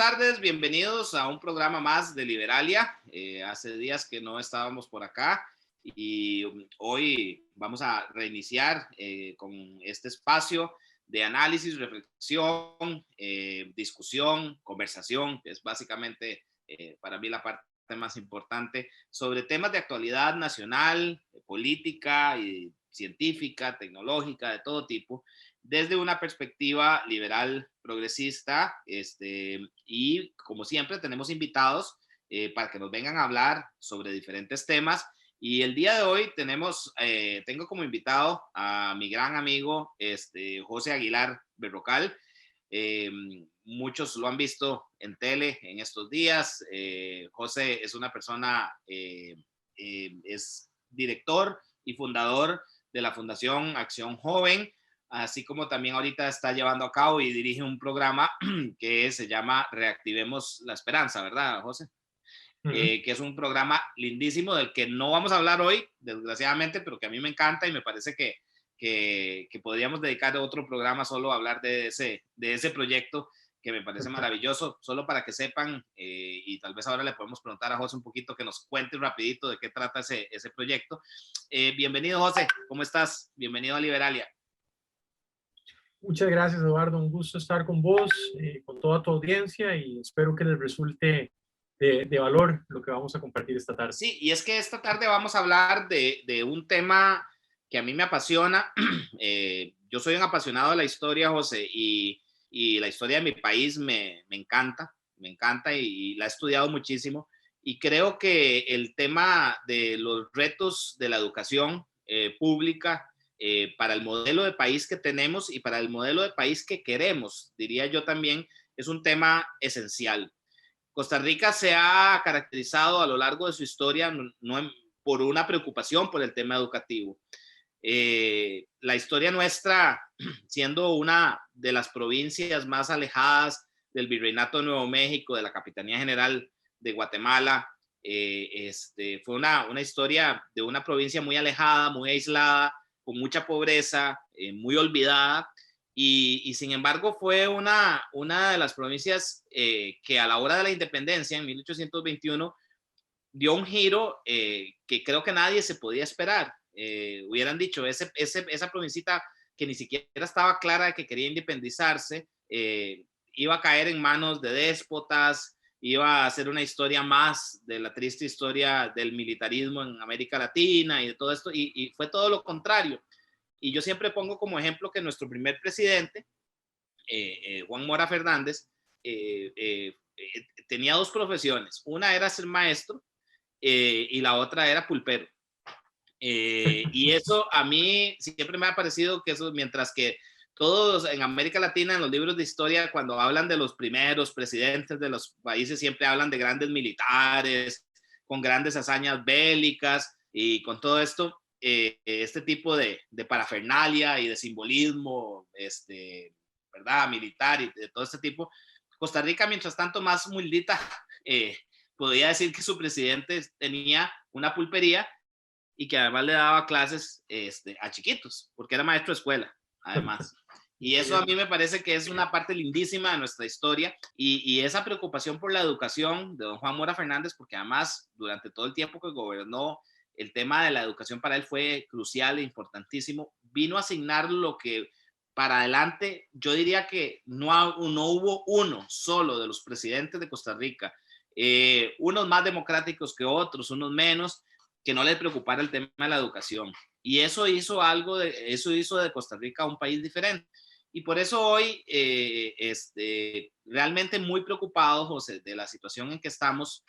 tardes, bienvenidos a un programa más de Liberalia. Hace días que no estábamos por acá y hoy vamos a reiniciar con este espacio de análisis, reflexión, discusión, conversación, que es básicamente para mí la parte más importante, sobre temas de actualidad nacional, política y científica, tecnológica, de todo tipo, desde una perspectiva liberal progresista, y como siempre tenemos invitados para que nos vengan a hablar sobre diferentes temas. Y el día de hoy tengo como invitado a mi gran amigo José Aguilar Berrocal. Eh, Muchos lo han visto en tele en estos días. José es una persona, es director y fundador de la Fundación Acción Joven, así como también ahorita está llevando a cabo y dirige un programa que se llama Reactivemos la Esperanza, ¿verdad, José? Que es un programa lindísimo del que no vamos a hablar hoy, desgraciadamente, pero que a mí me encanta y me parece que podríamos dedicar otro programa solo a hablar de ese proyecto que me parece maravilloso, solo para que sepan, y tal vez ahora le podemos preguntar a José un poquito que nos cuente rapidito de qué trata ese proyecto. Bienvenido, José, ¿cómo estás? Bienvenido a Liberalia. Muchas gracias, Eduardo. Un gusto estar con vos, con toda tu audiencia, y espero que les resulte de valor lo que vamos a compartir esta tarde. Sí, y es que esta tarde vamos a hablar de un tema que a mí me apasiona. Yo soy un apasionado de la historia, José, y la historia de mi país me encanta y la he estudiado muchísimo. Y creo que el tema de los retos de la educación pública para el modelo de país que tenemos y para el modelo de país que queremos, diría yo también, es un tema esencial. Costa Rica se ha caracterizado a lo largo de su historia por una preocupación por el tema educativo. La historia nuestra, siendo una de las provincias más alejadas del Virreinato de Nuevo México, de la Capitanía General de Guatemala, fue una historia de una provincia muy alejada, muy aislada, con mucha pobreza, muy olvidada. Y sin embargo fue una de las provincias que a la hora de la independencia, en 1821, dio un giro que creo que nadie se podía esperar. Hubieran dicho, esa provincita que ni siquiera estaba clara de que quería independizarse, iba a caer en manos de déspotas, iba a ser una historia más de la triste historia del militarismo en América Latina y de todo esto, y fue todo lo contrario. Y yo siempre pongo como ejemplo que nuestro primer presidente, Juan Mora Fernández, tenía dos profesiones. Una era ser maestro y la otra era pulpero. Y eso a mí siempre me ha parecido que eso, mientras que todos en América Latina, en los libros de historia, cuando hablan de los primeros presidentes de los países, siempre hablan de grandes militares, con grandes hazañas bélicas y con todo esto, este tipo de parafernalia y de simbolismo, ¿verdad? Militar y de todo este tipo. Costa Rica, mientras tanto, más humildita, podía decir que su presidente tenía una pulpería y que además le daba clases a chiquitos, porque era maestro de escuela, además. Y eso a mí me parece que es una parte lindísima de nuestra historia y esa preocupación por la educación de don Juan Mora Fernández, porque además durante todo el tiempo que gobernó, el tema de la educación para él fue crucial e importantísimo. Vino a asignar lo que para adelante, yo diría que no hubo uno solo de los presidentes de Costa Rica, unos más democráticos que otros, unos menos, que no le preocupara el tema de la educación. Y eso hizo de Costa Rica un país diferente. Y por eso hoy, realmente muy preocupado, José, de la situación en que estamos.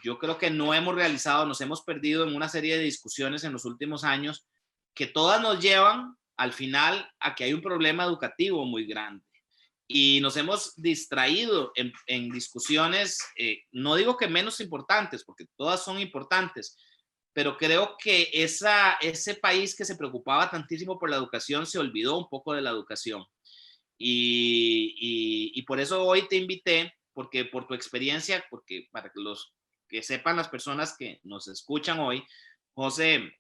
Yo creo que no hemos realizado, nos hemos perdido en una serie de discusiones en los últimos años que todas nos llevan al final a que hay un problema educativo muy grande. Y nos hemos distraído en discusiones, no digo que menos importantes, porque todas son importantes, pero creo que ese país que se preocupaba tantísimo por la educación se olvidó un poco de la educación. Y por eso hoy te invité, porque por tu experiencia, porque para que que sepan las personas que nos escuchan hoy, José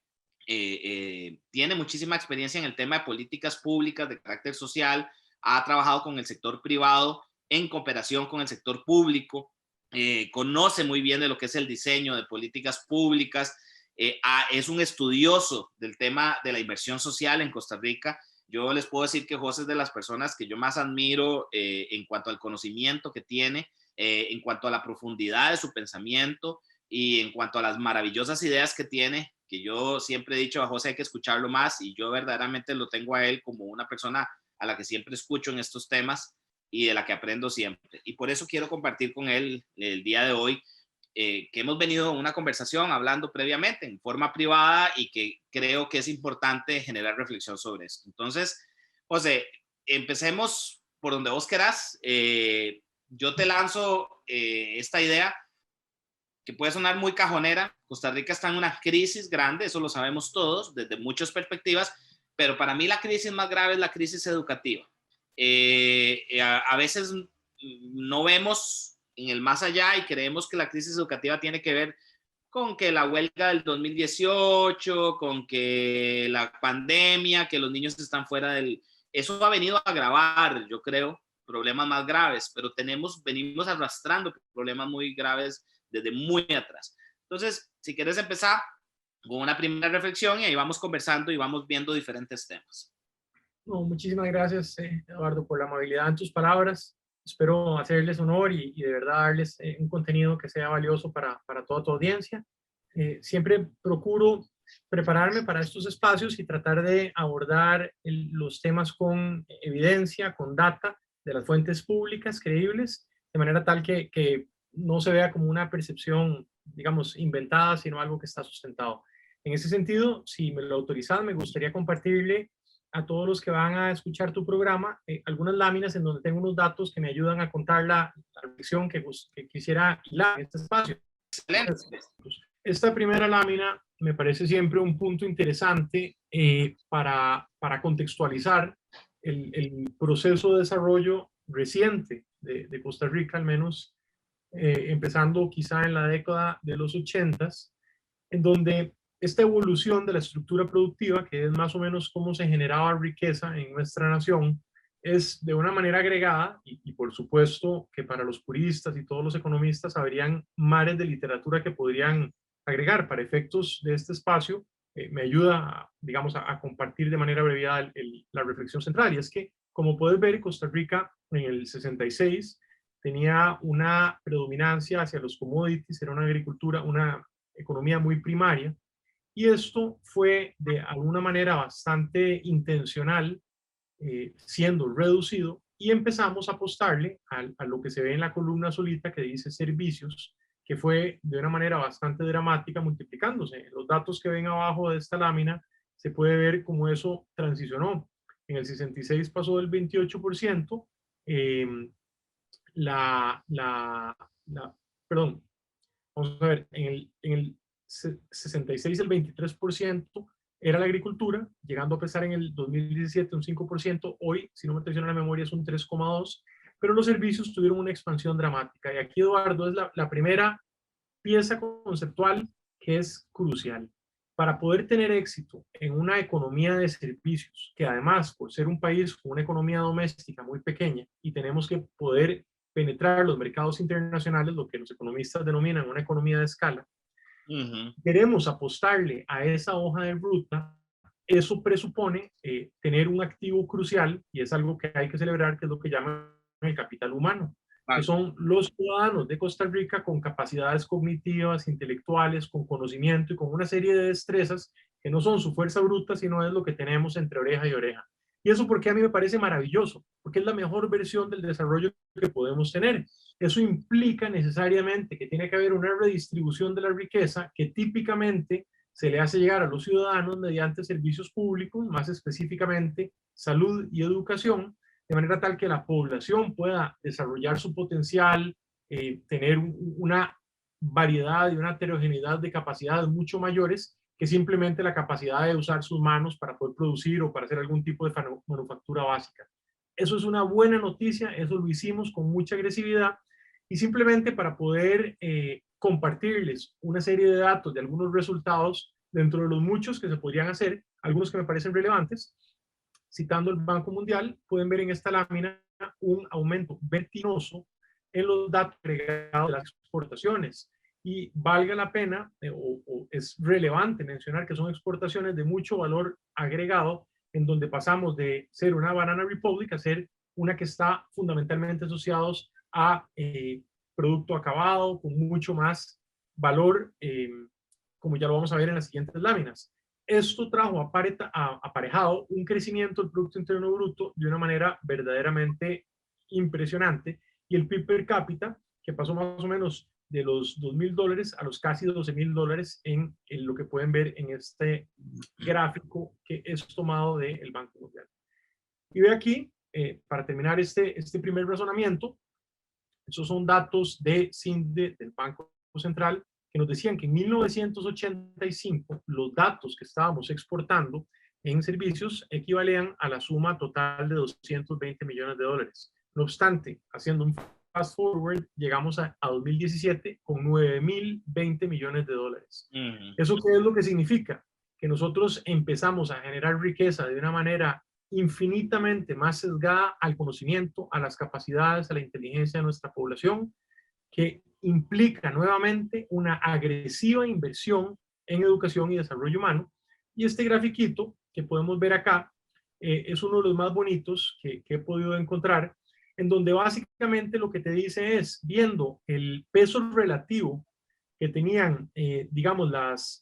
tiene muchísima experiencia en el tema de políticas públicas de carácter social, ha trabajado con el sector privado en cooperación con el sector público, conoce muy bien de lo que es el diseño de políticas públicas, es un estudioso del tema de la inversión social en Costa Rica. Yo les puedo decir que José es de las personas que yo más admiro en cuanto al conocimiento que tiene, en cuanto a la profundidad de su pensamiento y en cuanto a las maravillosas ideas que tiene, que yo siempre he dicho a José hay que escucharlo más, y yo verdaderamente lo tengo a él como una persona a la que siempre escucho en estos temas y de la que aprendo siempre. Y por eso quiero compartir con él el día de hoy, que hemos venido en una conversación hablando previamente en forma privada y que creo que es importante generar reflexión sobre esto. Entonces, José, empecemos por donde vos querás. Yo te lanzo esta idea que puede sonar muy cajonera. Costa Rica está en una crisis grande, eso lo sabemos todos, desde muchas perspectivas, pero para mí la crisis más grave es la crisis educativa. A veces no vemos en el más allá y creemos que la crisis educativa tiene que ver con que la huelga del 2018, con que la pandemia, que los niños están fuera del... Eso ha venido a agravar, yo creo, problemas más graves, pero venimos arrastrando problemas muy graves desde muy atrás. Entonces, si quieres empezar con una primera reflexión y ahí vamos conversando y vamos viendo diferentes temas. No, muchísimas gracias, Eduardo, por la amabilidad en tus palabras. Espero hacerles honor y de verdad darles un contenido que sea valioso para toda tu audiencia. Siempre procuro prepararme para estos espacios y tratar de abordar los temas con evidencia, con data de las fuentes públicas creíbles, de manera tal que no se vea como una percepción, digamos, inventada, sino algo que está sustentado. En ese sentido, si me lo autorizan, me gustaría compartirle a todos los que van a escuchar tu programa algunas láminas en donde tengo unos datos que me ayudan a contar la reflexión que quisiera hilar en este espacio. Excelente. Esta primera lámina me parece siempre un punto interesante para contextualizar el proceso de desarrollo reciente de Costa Rica, al menos empezando quizá en la década de los 80s, en donde esta evolución de la estructura productiva, que es más o menos cómo se generaba riqueza en nuestra nación, es de una manera agregada, y por supuesto que para los puristas y todos los economistas habrían mares de literatura que podrían agregar para efectos de este espacio. Me ayuda, digamos, a compartir de manera abreviada la reflexión central, y es que, como puedes ver, Costa Rica en el 66 tenía una predominancia hacia los commodities, era una agricultura, una economía muy primaria, y esto fue de alguna manera bastante intencional, siendo reducido, y empezamos a apostarle a lo que se ve en la columna solita que dice servicios, que fue de una manera bastante dramática multiplicándose. Los datos que ven abajo de esta lámina se puede ver cómo eso transicionó. En el 66 pasó del 28%, perdón, vamos a ver, en el 66 el 23% era la agricultura, llegando a pesar en el 2017 un 5%, hoy, si no me traiciona la memoria, es un 3,2%, pero los servicios tuvieron una expansión dramática. Y aquí, Eduardo, es la primera pieza conceptual que es crucial. Para poder tener éxito en una economía de servicios, que además, por ser un país con una economía doméstica muy pequeña y tenemos que poder penetrar los mercados internacionales, lo que los economistas denominan una economía de escala, queremos apostarle a esa hoja de ruta. Eso presupone tener un activo crucial, y es algo que hay que celebrar, que es lo que llaman el capital humano, que son los ciudadanos de Costa Rica con capacidades cognitivas, intelectuales, con conocimiento y con una serie de destrezas que no son su fuerza bruta, sino es lo que tenemos entre oreja y oreja. Y eso porque a mí me parece maravilloso, porque es la mejor versión del desarrollo que podemos tener. Eso implica necesariamente que tiene que haber una redistribución de la riqueza que típicamente se le hace llegar a los ciudadanos mediante servicios públicos, más específicamente salud y educación, de manera tal que la población pueda desarrollar su potencial, tener una variedad y una heterogeneidad de capacidades mucho mayores que simplemente la capacidad de usar sus manos para poder producir o para hacer algún tipo de manufactura básica. Eso es una buena noticia, eso lo hicimos con mucha agresividad, y simplemente para poder compartirles una serie de datos de algunos resultados dentro de los muchos que se podrían hacer, algunos que me parecen relevantes, citando el Banco Mundial, pueden ver en esta lámina un aumento vertiginoso en los datos agregados de las exportaciones. Y valga la pena, o es relevante mencionar que son exportaciones de mucho valor agregado, en donde pasamos de ser una Banana Republic a ser una que está fundamentalmente asociados a producto acabado, con mucho más valor, como ya lo vamos a ver en las siguientes láminas. Esto trajo aparejado un crecimiento del Producto Interno Bruto de una manera verdaderamente impresionante, y el PIB per cápita, que pasó más o menos de los $2,000 a los casi $12,000 en lo que pueden ver en este gráfico que es tomado del Banco Mundial. Y ve aquí, para terminar este primer razonamiento, esos son datos de CINDE del Banco Central, que nos decían que en 1985 los datos que estábamos exportando en servicios equivalían a la suma total de $220 millones. No obstante, haciendo un fast forward, llegamos a 2017 con $9,020 millones. ¿Eso qué es lo que significa? Que nosotros empezamos a generar riqueza de una manera infinitamente más sesgada al conocimiento, a las capacidades, a la inteligencia de nuestra población, que implica nuevamente una agresiva inversión en educación y desarrollo humano. Y este grafiquito que podemos ver acá es uno de los más bonitos que he podido encontrar, en donde básicamente lo que te dice es, viendo el peso relativo que tenían, digamos,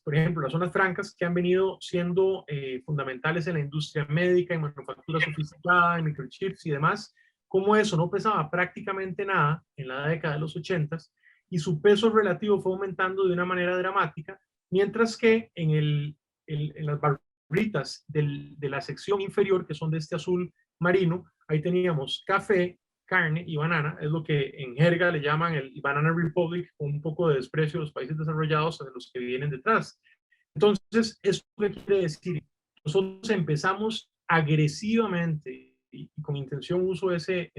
por ejemplo, las zonas francas que han venido siendo fundamentales en la industria médica, en manufactura sofisticada, en microchips y demás, como eso no pesaba prácticamente nada en la década de los 80s, y su peso relativo fue aumentando de una manera dramática, mientras que en las barritas de la sección inferior, que son de este azul marino, ahí teníamos café, carne y banana, es lo que en jerga le llaman el Banana Republic, con un poco de desprecio de los países desarrollados de los que vienen detrás. Entonces, ¿eso qué quiere decir? Nosotros empezamos agresivamente, y con intención uso ese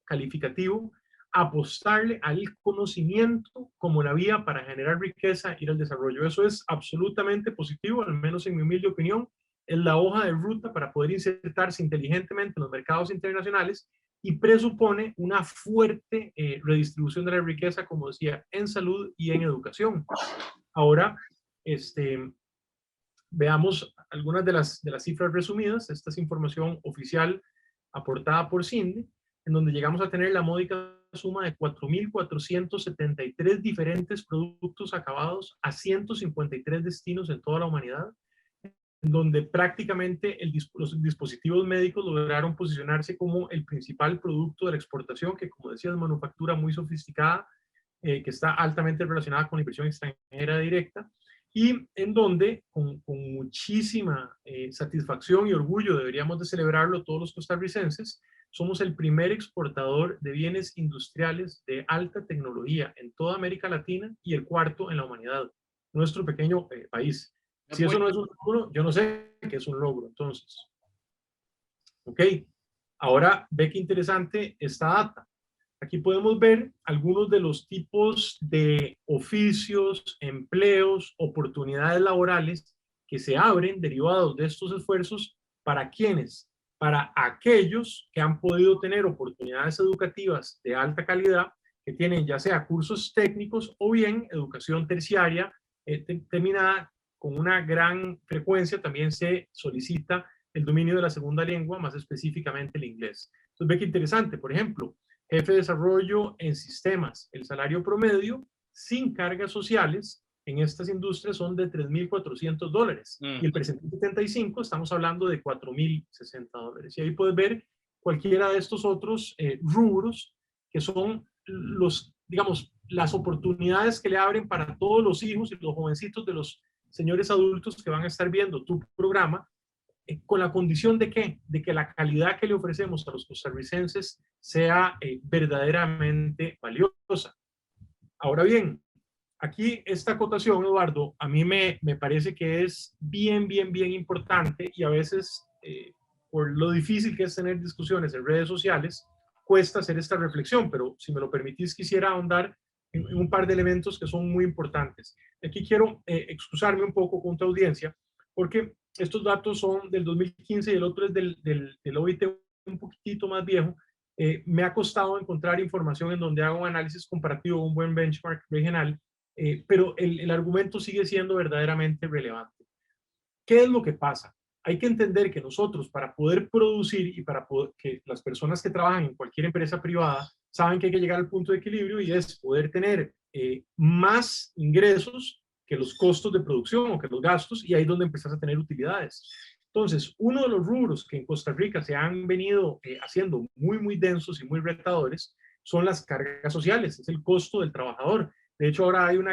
calificativo, a apostarle al conocimiento como la vía para generar riqueza y el desarrollo. Eso es absolutamente positivo, al menos en mi humilde opinión. Es la hoja de ruta para poder insertarse inteligentemente en los mercados internacionales, y presupone una fuerte redistribución de la riqueza, como decía, en salud y en educación. Ahora, veamos algunas de las cifras resumidas. Esta es información oficial aportada por CINDE, en donde llegamos a tener la módica suma de 4,473 diferentes productos acabados a 153 destinos en toda la humanidad, en donde prácticamente los dispositivos médicos lograron posicionarse como el principal producto de la exportación, que como decía es manufactura muy sofisticada, que está altamente relacionada con la inversión extranjera directa, y en donde con muchísima satisfacción y orgullo deberíamos de celebrarlo todos los costarricenses, somos el primer exportador de bienes industriales de alta tecnología en toda América Latina y el cuarto en la humanidad, nuestro pequeño país. Si eso no es un logro, yo no sé qué es un logro, entonces. Ok, ahora ve qué interesante esta data. Aquí podemos ver algunos de los tipos de oficios, empleos, oportunidades laborales que se abren derivados de estos esfuerzos. ¿Para quiénes? Para aquellos que han podido tener oportunidades educativas de alta calidad, que tienen ya sea cursos técnicos o bien educación terciaria terminada. Con una gran frecuencia también se solicita el dominio de la segunda lengua, más específicamente el inglés. Entonces ve qué interesante, por ejemplo, jefe de desarrollo en sistemas, el salario promedio sin cargas sociales en estas industrias son de $3,400, y el presente 75 estamos hablando de $4,060, y ahí puedes ver cualquiera de estos otros rubros que son digamos, las oportunidades que le abren para todos los hijos y los jovencitos de los señores adultos que van a estar viendo tu programa, con la condición de ¿qué? De que la calidad que le ofrecemos a los costarricenses sea verdaderamente valiosa. Ahora bien, aquí esta acotación, Eduardo, a mí me parece que es bien importante, y a veces, por lo difícil que es tener discusiones en redes sociales, cuesta hacer esta reflexión, pero si me lo permitís quisiera ahondar en un par de elementos que son muy importantes. Aquí quiero excusarme un poco con tu audiencia, porque estos datos son del 2015 y el otro es del OIT un poquitito más viejo, Me ha costado encontrar información en donde hago un análisis comparativo, un buen benchmark regional, pero el argumento sigue siendo verdaderamente relevante. ¿Qué es lo que pasa? Hay que entender que nosotros, para poder producir y para poder, que las personas que trabajan en cualquier empresa privada saben que hay que llegar al punto de equilibrio y es poder tener más ingresos que los costos de producción o que los gastos, y ahí es donde empezás a tener utilidades. Entonces, uno de los rubros que en Costa Rica se han venido haciendo muy densos y muy retadores son las cargas sociales, es el costo del trabajador. De hecho, ahora hay un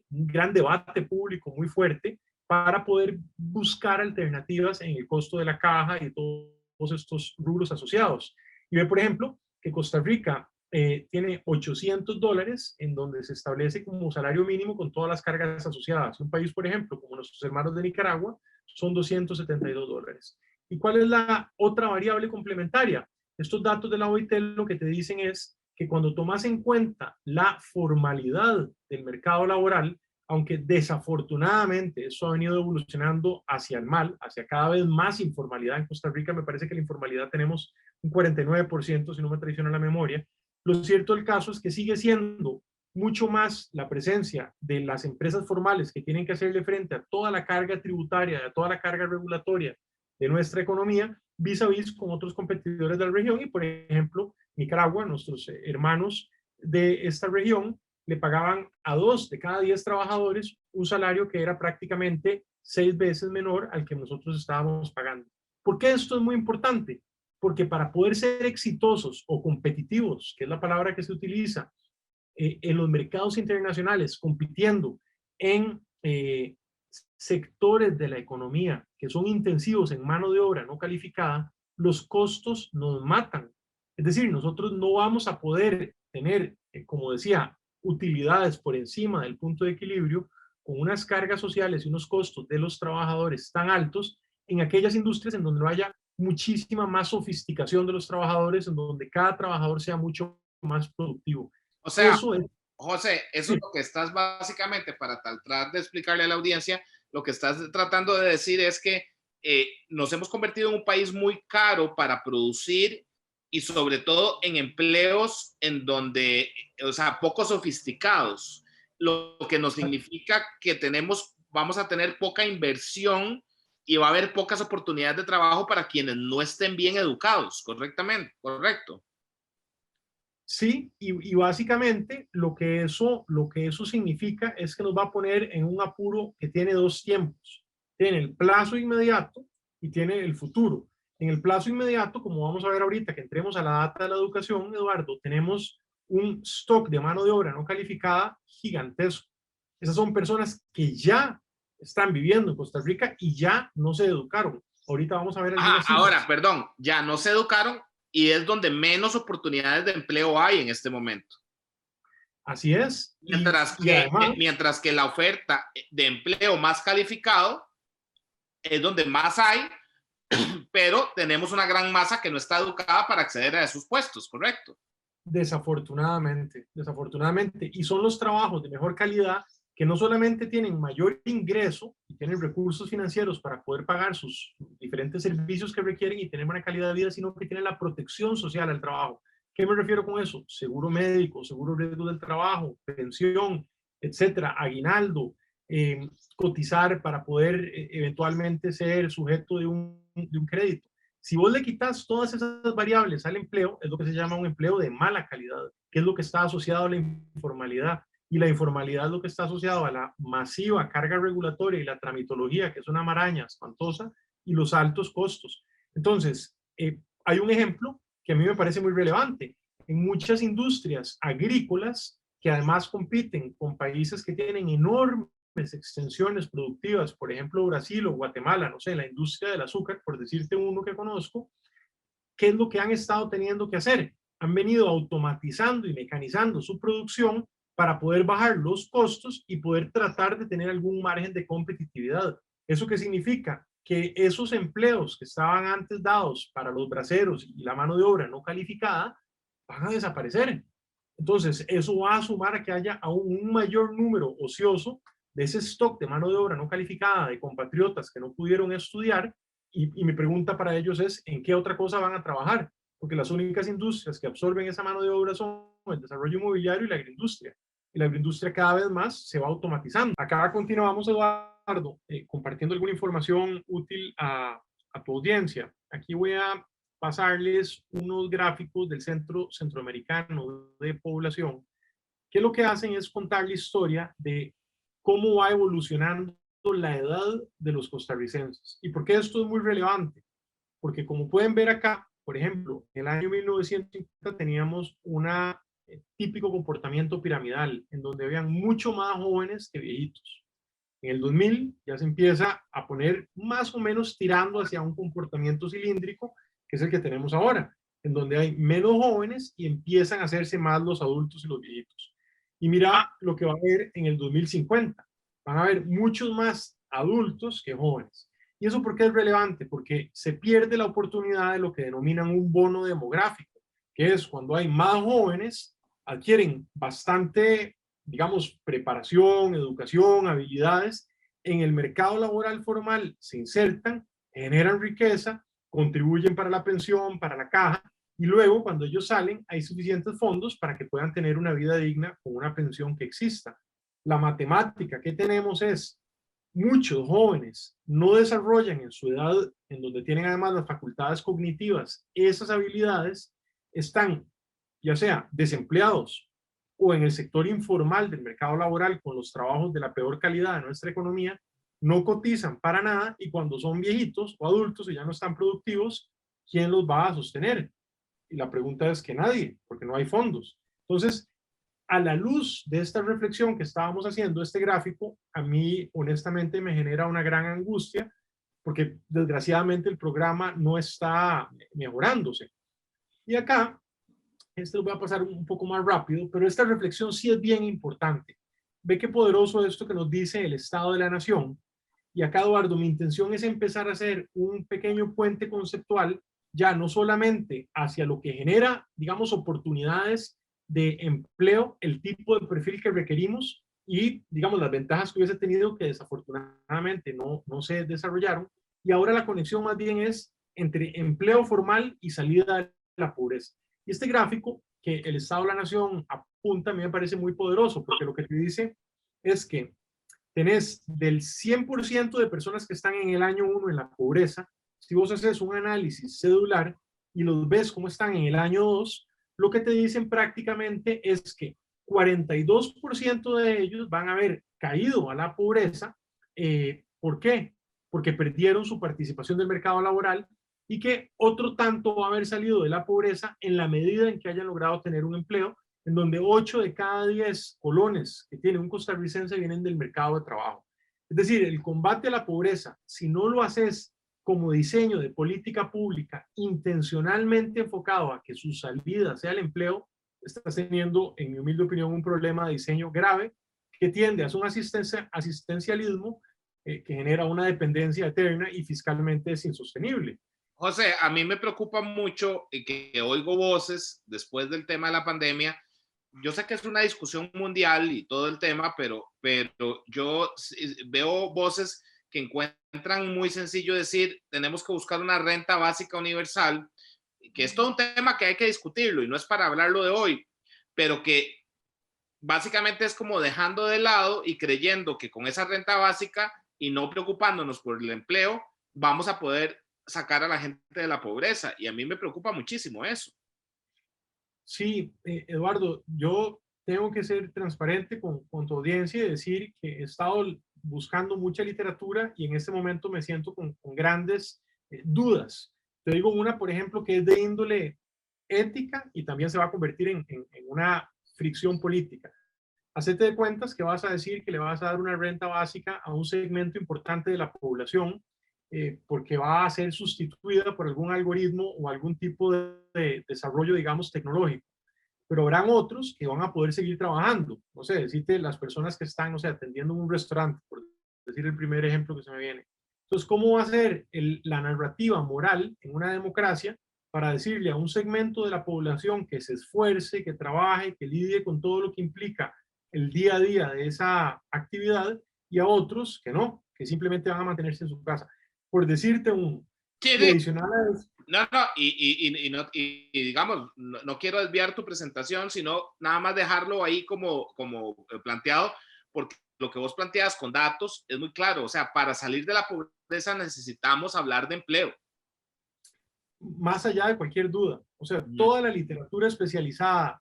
gran debate público muy fuerte para poder buscar alternativas en el costo de la caja y todos estos rubros asociados. Y ve, por ejemplo, que Costa Rica tiene $800 en donde se establece como salario mínimo con todas las cargas asociadas. Un país, por ejemplo, como nuestros hermanos de Nicaragua, son $272. ¿Y cuál es la otra variable complementaria? Estos datos de la OIT lo que te dicen es que cuando tomas en cuenta la formalidad del mercado laboral, aunque desafortunadamente eso ha venido evolucionando hacia el mal, hacia cada vez más informalidad en Costa Rica, me parece que la informalidad tenemos un 49%, si no me traiciona la memoria. Lo cierto del caso es que sigue siendo mucho más la presencia de las empresas formales que tienen que hacerle frente a toda la carga tributaria, a toda la carga regulatoria de nuestra economía, vis a vis con otros competidores de la región. Y por ejemplo, Nicaragua, nuestros hermanos de esta región, le pagaban a 2 de cada 10 trabajadores un salario que era prácticamente 6 veces menor al que nosotros estábamos pagando. ¿Por qué esto es muy importante? Porque para poder ser exitosos o competitivos, que es la palabra que se utiliza, en los mercados internacionales, compitiendo en sectores de la economía que son intensivos en mano de obra no calificada, los costos nos matan. Es decir, nosotros no vamos a poder tener, como decía, utilidades por encima del punto de equilibrio con unas cargas sociales y unos costos de los trabajadores tan altos en aquellas industrias en donde no haya muchísima más sofisticación de los trabajadores, en donde cada trabajador sea mucho más productivo. O sea, Eso es, José, eso sí, es lo que estás básicamente, para tratar de explicarle a la audiencia, lo que estás tratando de decir es que nos hemos convertido en un país muy caro para producir y sobre todo en empleos en donde, o sea, poco sofisticados, lo que nos significa que vamos a tener poca inversión y va a haber pocas oportunidades de trabajo para quienes no estén bien educados, correctamente, correcto. sí, y básicamente lo que eso significa es que nos va a poner en un apuro que tiene dos tiempos. Tiene el plazo inmediato y tiene el futuro. En el plazo inmediato, como vamos a ver ahorita que entremos a la data de la educación, Eduardo, tenemos un stock de mano de obra no calificada gigantesco. Esas son personas que ya están viviendo en Costa Rica y ya no se educaron. Ahorita vamos a ver algunas Ahora, cifras. perdón, ya no se educaron y es donde menos oportunidades de empleo hay en este momento. Así es. Mientras Y que, además, mientras que la oferta de empleo más calificado es donde más hay, pero tenemos una gran masa que no está educada para acceder a esos puestos, ¿correcto? desafortunadamente. Y son los trabajos de mejor calidad que no solamente tienen mayor ingreso y tienen recursos financieros para poder pagar sus diferentes servicios que requieren y tener buena calidad de vida, sino que tienen la protección social al trabajo. ¿Qué me refiero con eso? Seguro médico, seguro riesgo del trabajo, pensión, etcétera, aguinaldo, cotizar para poder eventualmente ser sujeto de un crédito. Si vos le quitas todas esas variables al empleo, es lo que se llama un empleo de mala calidad, que es lo que está asociado a la informalidad. Y la informalidad es lo que está asociado a la masiva carga regulatoria y la tramitología, que es una maraña espantosa, y los altos costos. Entonces, hay un ejemplo que a mí me parece muy relevante. En muchas industrias agrícolas, que además compiten con países que tienen enormes extensiones productivas, por ejemplo Brasil o Guatemala, no sé, la industria del azúcar, por decirte uno que conozco, ¿qué es lo que han estado teniendo que hacer? Han venido automatizando y mecanizando su producción para poder bajar los costos y poder tratar de tener algún margen de competitividad. ¿Eso qué significa? Que esos empleos que estaban antes dados para los braceros y la mano de obra no calificada van a desaparecer. Entonces, eso va a sumar a que haya aún un mayor número ocioso de ese stock de mano de obra no calificada de compatriotas que no pudieron estudiar, y mi pregunta para ellos es, ¿en qué otra cosa van a trabajar? porque las únicas industrias que absorben esa mano de obra son el desarrollo inmobiliario y la agroindustria. Y la agroindustria cada vez más se va automatizando. Acá continuamos, Eduardo, compartiendo alguna información útil a tu audiencia. Aquí voy a pasarles unos gráficos del Centro Centroamericano de Población, que lo que hacen es contar la historia de cómo va evolucionando la edad de los costarricenses. ¿Y por qué esto es muy relevante? Porque como pueden ver acá, por ejemplo, en el año 1950 teníamos un típico comportamiento piramidal, en donde habían mucho más jóvenes que viejitos. En el 2000 ya se empieza a poner más o menos tirando hacia un comportamiento cilíndrico, que es el que tenemos ahora, en donde hay menos jóvenes y empiezan a hacerse más los adultos y los viejitos. Y mira lo que va a haber en el 2050. Van a haber muchos más adultos que jóvenes. ¿Y eso por qué es relevante? Porque se pierde la oportunidad de lo que denominan un bono demográfico, que es cuando hay más jóvenes, adquieren bastante, digamos, preparación, educación, habilidades, en el mercado laboral formal se insertan, generan riqueza, contribuyen para la pensión, para la caja, y luego cuando ellos salen hay suficientes fondos para que puedan tener una vida digna con una pensión que exista. La matemática que tenemos es, muchos jóvenes no desarrollan en su edad, en donde tienen además las facultades cognitivas, esas habilidades, están ya sea desempleados o en el sector informal del mercado laboral con los trabajos de la peor calidad de nuestra economía, no cotizan para nada y cuando son viejitos o adultos y ya no están productivos, ¿quién los va a sostener? Y la pregunta es que nadie, porque no hay fondos. Entonces, a la luz de esta reflexión que estábamos haciendo, este gráfico, a mí honestamente me genera una gran angustia, porque desgraciadamente el programa no está mejorándose. Y acá, lo voy a pasar un poco más rápido, pero esta reflexión sí es bien importante. Ve qué poderoso esto que nos dice el Estado de la Nación. Y acá, Eduardo, mi intención es empezar a hacer un pequeño puente conceptual, ya no solamente hacia lo que genera, digamos, oportunidades de empleo, el tipo de perfil que requerimos y, digamos, las ventajas que hubiese tenido que desafortunadamente no se desarrollaron. Y ahora la conexión más bien es entre empleo formal y salida de la pobreza. Y este gráfico que el Estado de la Nación apunta a mí me parece muy poderoso, porque lo que te dice es que tenés del 100% de personas que están en el año 1 en la pobreza, si vos haces un análisis cedular y los ves cómo están en el año 2, lo que te dicen prácticamente es que 42% de ellos van a haber caído a la pobreza. ¿Por qué? Porque perdieron su participación del mercado laboral y que otro tanto va a haber salido de la pobreza en la medida en que hayan logrado tener un empleo, en donde 8 de cada 10 colones que tiene un costarricense vienen del mercado de trabajo. Es decir, el combate a la pobreza, si no lo haces como diseño de política pública intencionalmente enfocado a que su salida sea el empleo, estás teniendo, en mi humilde opinión, un problema de diseño grave que tiende a un asistencialismo que genera una dependencia eterna y fiscalmente es insostenible. José, a mí me preocupa mucho que oigo voces después del tema de la pandemia. Yo sé que es una discusión mundial y todo el tema, pero yo veo voces que encuentran muy sencillo decir, tenemos que buscar una renta básica universal, que es todo un tema que hay que discutirlo y no es para hablarlo de hoy, pero que básicamente es como dejando de lado y creyendo que con esa renta básica y no preocupándonos por el empleo, vamos a poder sacar a la gente de la pobreza. Y a mí me preocupa muchísimo eso. Sí, Eduardo, yo tengo que ser transparente con tu audiencia y decir que he estado buscando mucha literatura y en este momento me siento con grandes dudas. Te digo una, por ejemplo, que es de índole ética y también se va a convertir en una fricción política. Hacete de cuentas que vas a decir que le vas a dar una renta básica a un segmento importante de la población porque va a ser sustituida por algún algoritmo o algún tipo de desarrollo, digamos, tecnológico. Pero habrán otros que van a poder seguir trabajando. No sé, decirte las personas que están, no sé, atendiendo un restaurante, por decir el primer ejemplo que se me viene. Entonces, ¿cómo va a ser la narrativa moral en una democracia para decirle a un segmento de la población que se esfuerce, que trabaje, que lidie con todo lo que implica el día a día de esa actividad y a otros que no, que simplemente van a mantenerse en su casa? Por decirte un, y adicional a eso, No, no, y digamos, no quiero desviar tu presentación, sino nada más dejarlo ahí como planteado, porque lo que vos planteas con datos es muy claro. O sea, para salir de la pobreza necesitamos hablar de empleo. Más allá de cualquier duda. O sea, Mm. toda la literatura especializada,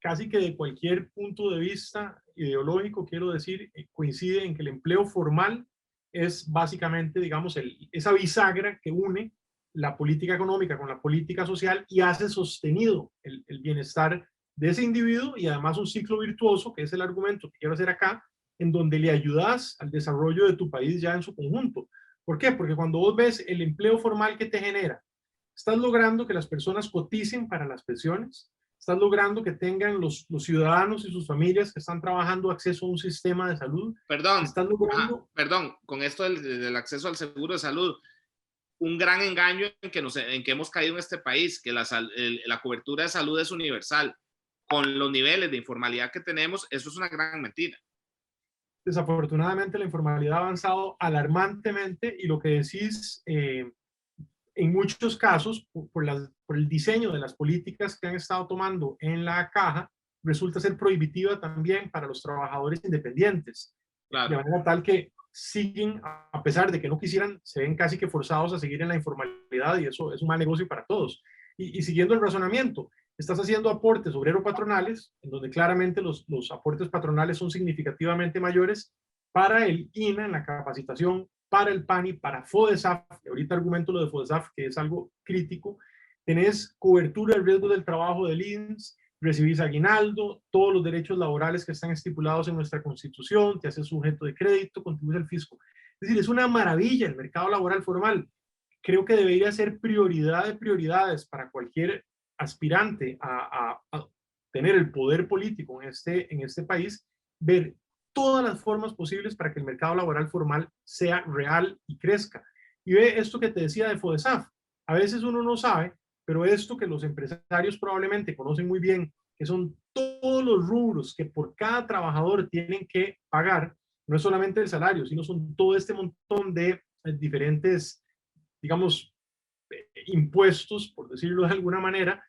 casi que de cualquier punto de vista ideológico, quiero decir, coincide en que el empleo formal es básicamente, digamos, esa bisagra que une la política económica con la política social y hace sostenido el bienestar de ese individuo y además un ciclo virtuoso, que es el argumento que quiero hacer acá, en donde le ayudas al desarrollo de tu país ya en su conjunto. ¿Por qué? Porque cuando vos ves el empleo formal que te genera, estás logrando que las personas coticen para las pensiones, estás logrando que tengan los ciudadanos y sus familias que están trabajando acceso a un sistema de salud, Perdón, estás logrando... perdón, con esto del acceso al seguro de salud, un gran engaño en que hemos caído en este país, que la cobertura de salud es universal. Con los niveles de informalidad que tenemos, eso es una gran mentira. Desafortunadamente la informalidad ha avanzado alarmantemente y lo que decís, en muchos casos, por el diseño de las políticas que han estado tomando en la caja, resulta ser prohibitiva también para los trabajadores independientes, de Claro. manera tal que siguen, a pesar de que no quisieran, se ven casi que forzados a seguir en la informalidad y eso es un mal negocio para todos. Y siguiendo el razonamiento, estás haciendo aportes obrero-patronales, en donde claramente los aportes patronales son significativamente mayores para el INA en la capacitación, para el PANI, para FODESAF, y ahorita argumento lo de FODESAF, que es algo crítico. Tenés cobertura del riesgo del trabajo del INS, recibís aguinaldo, todos los derechos laborales que están estipulados en nuestra Constitución, te haces sujeto de crédito, contribuyes al fisco. Es decir, es una maravilla el mercado laboral formal. Creo que debería ser prioridad de prioridades para cualquier aspirante a tener el poder político en este país, ver todas las formas posibles para que el mercado laboral formal sea real y crezca. Y ve esto que te decía de FODESAF. A veces uno no sabe, pero esto que los empresarios probablemente conocen muy bien, que son todos los rubros que por cada trabajador tienen que pagar, no es solamente el salario, sino son todo este montón de diferentes, digamos, impuestos, por decirlo de alguna manera,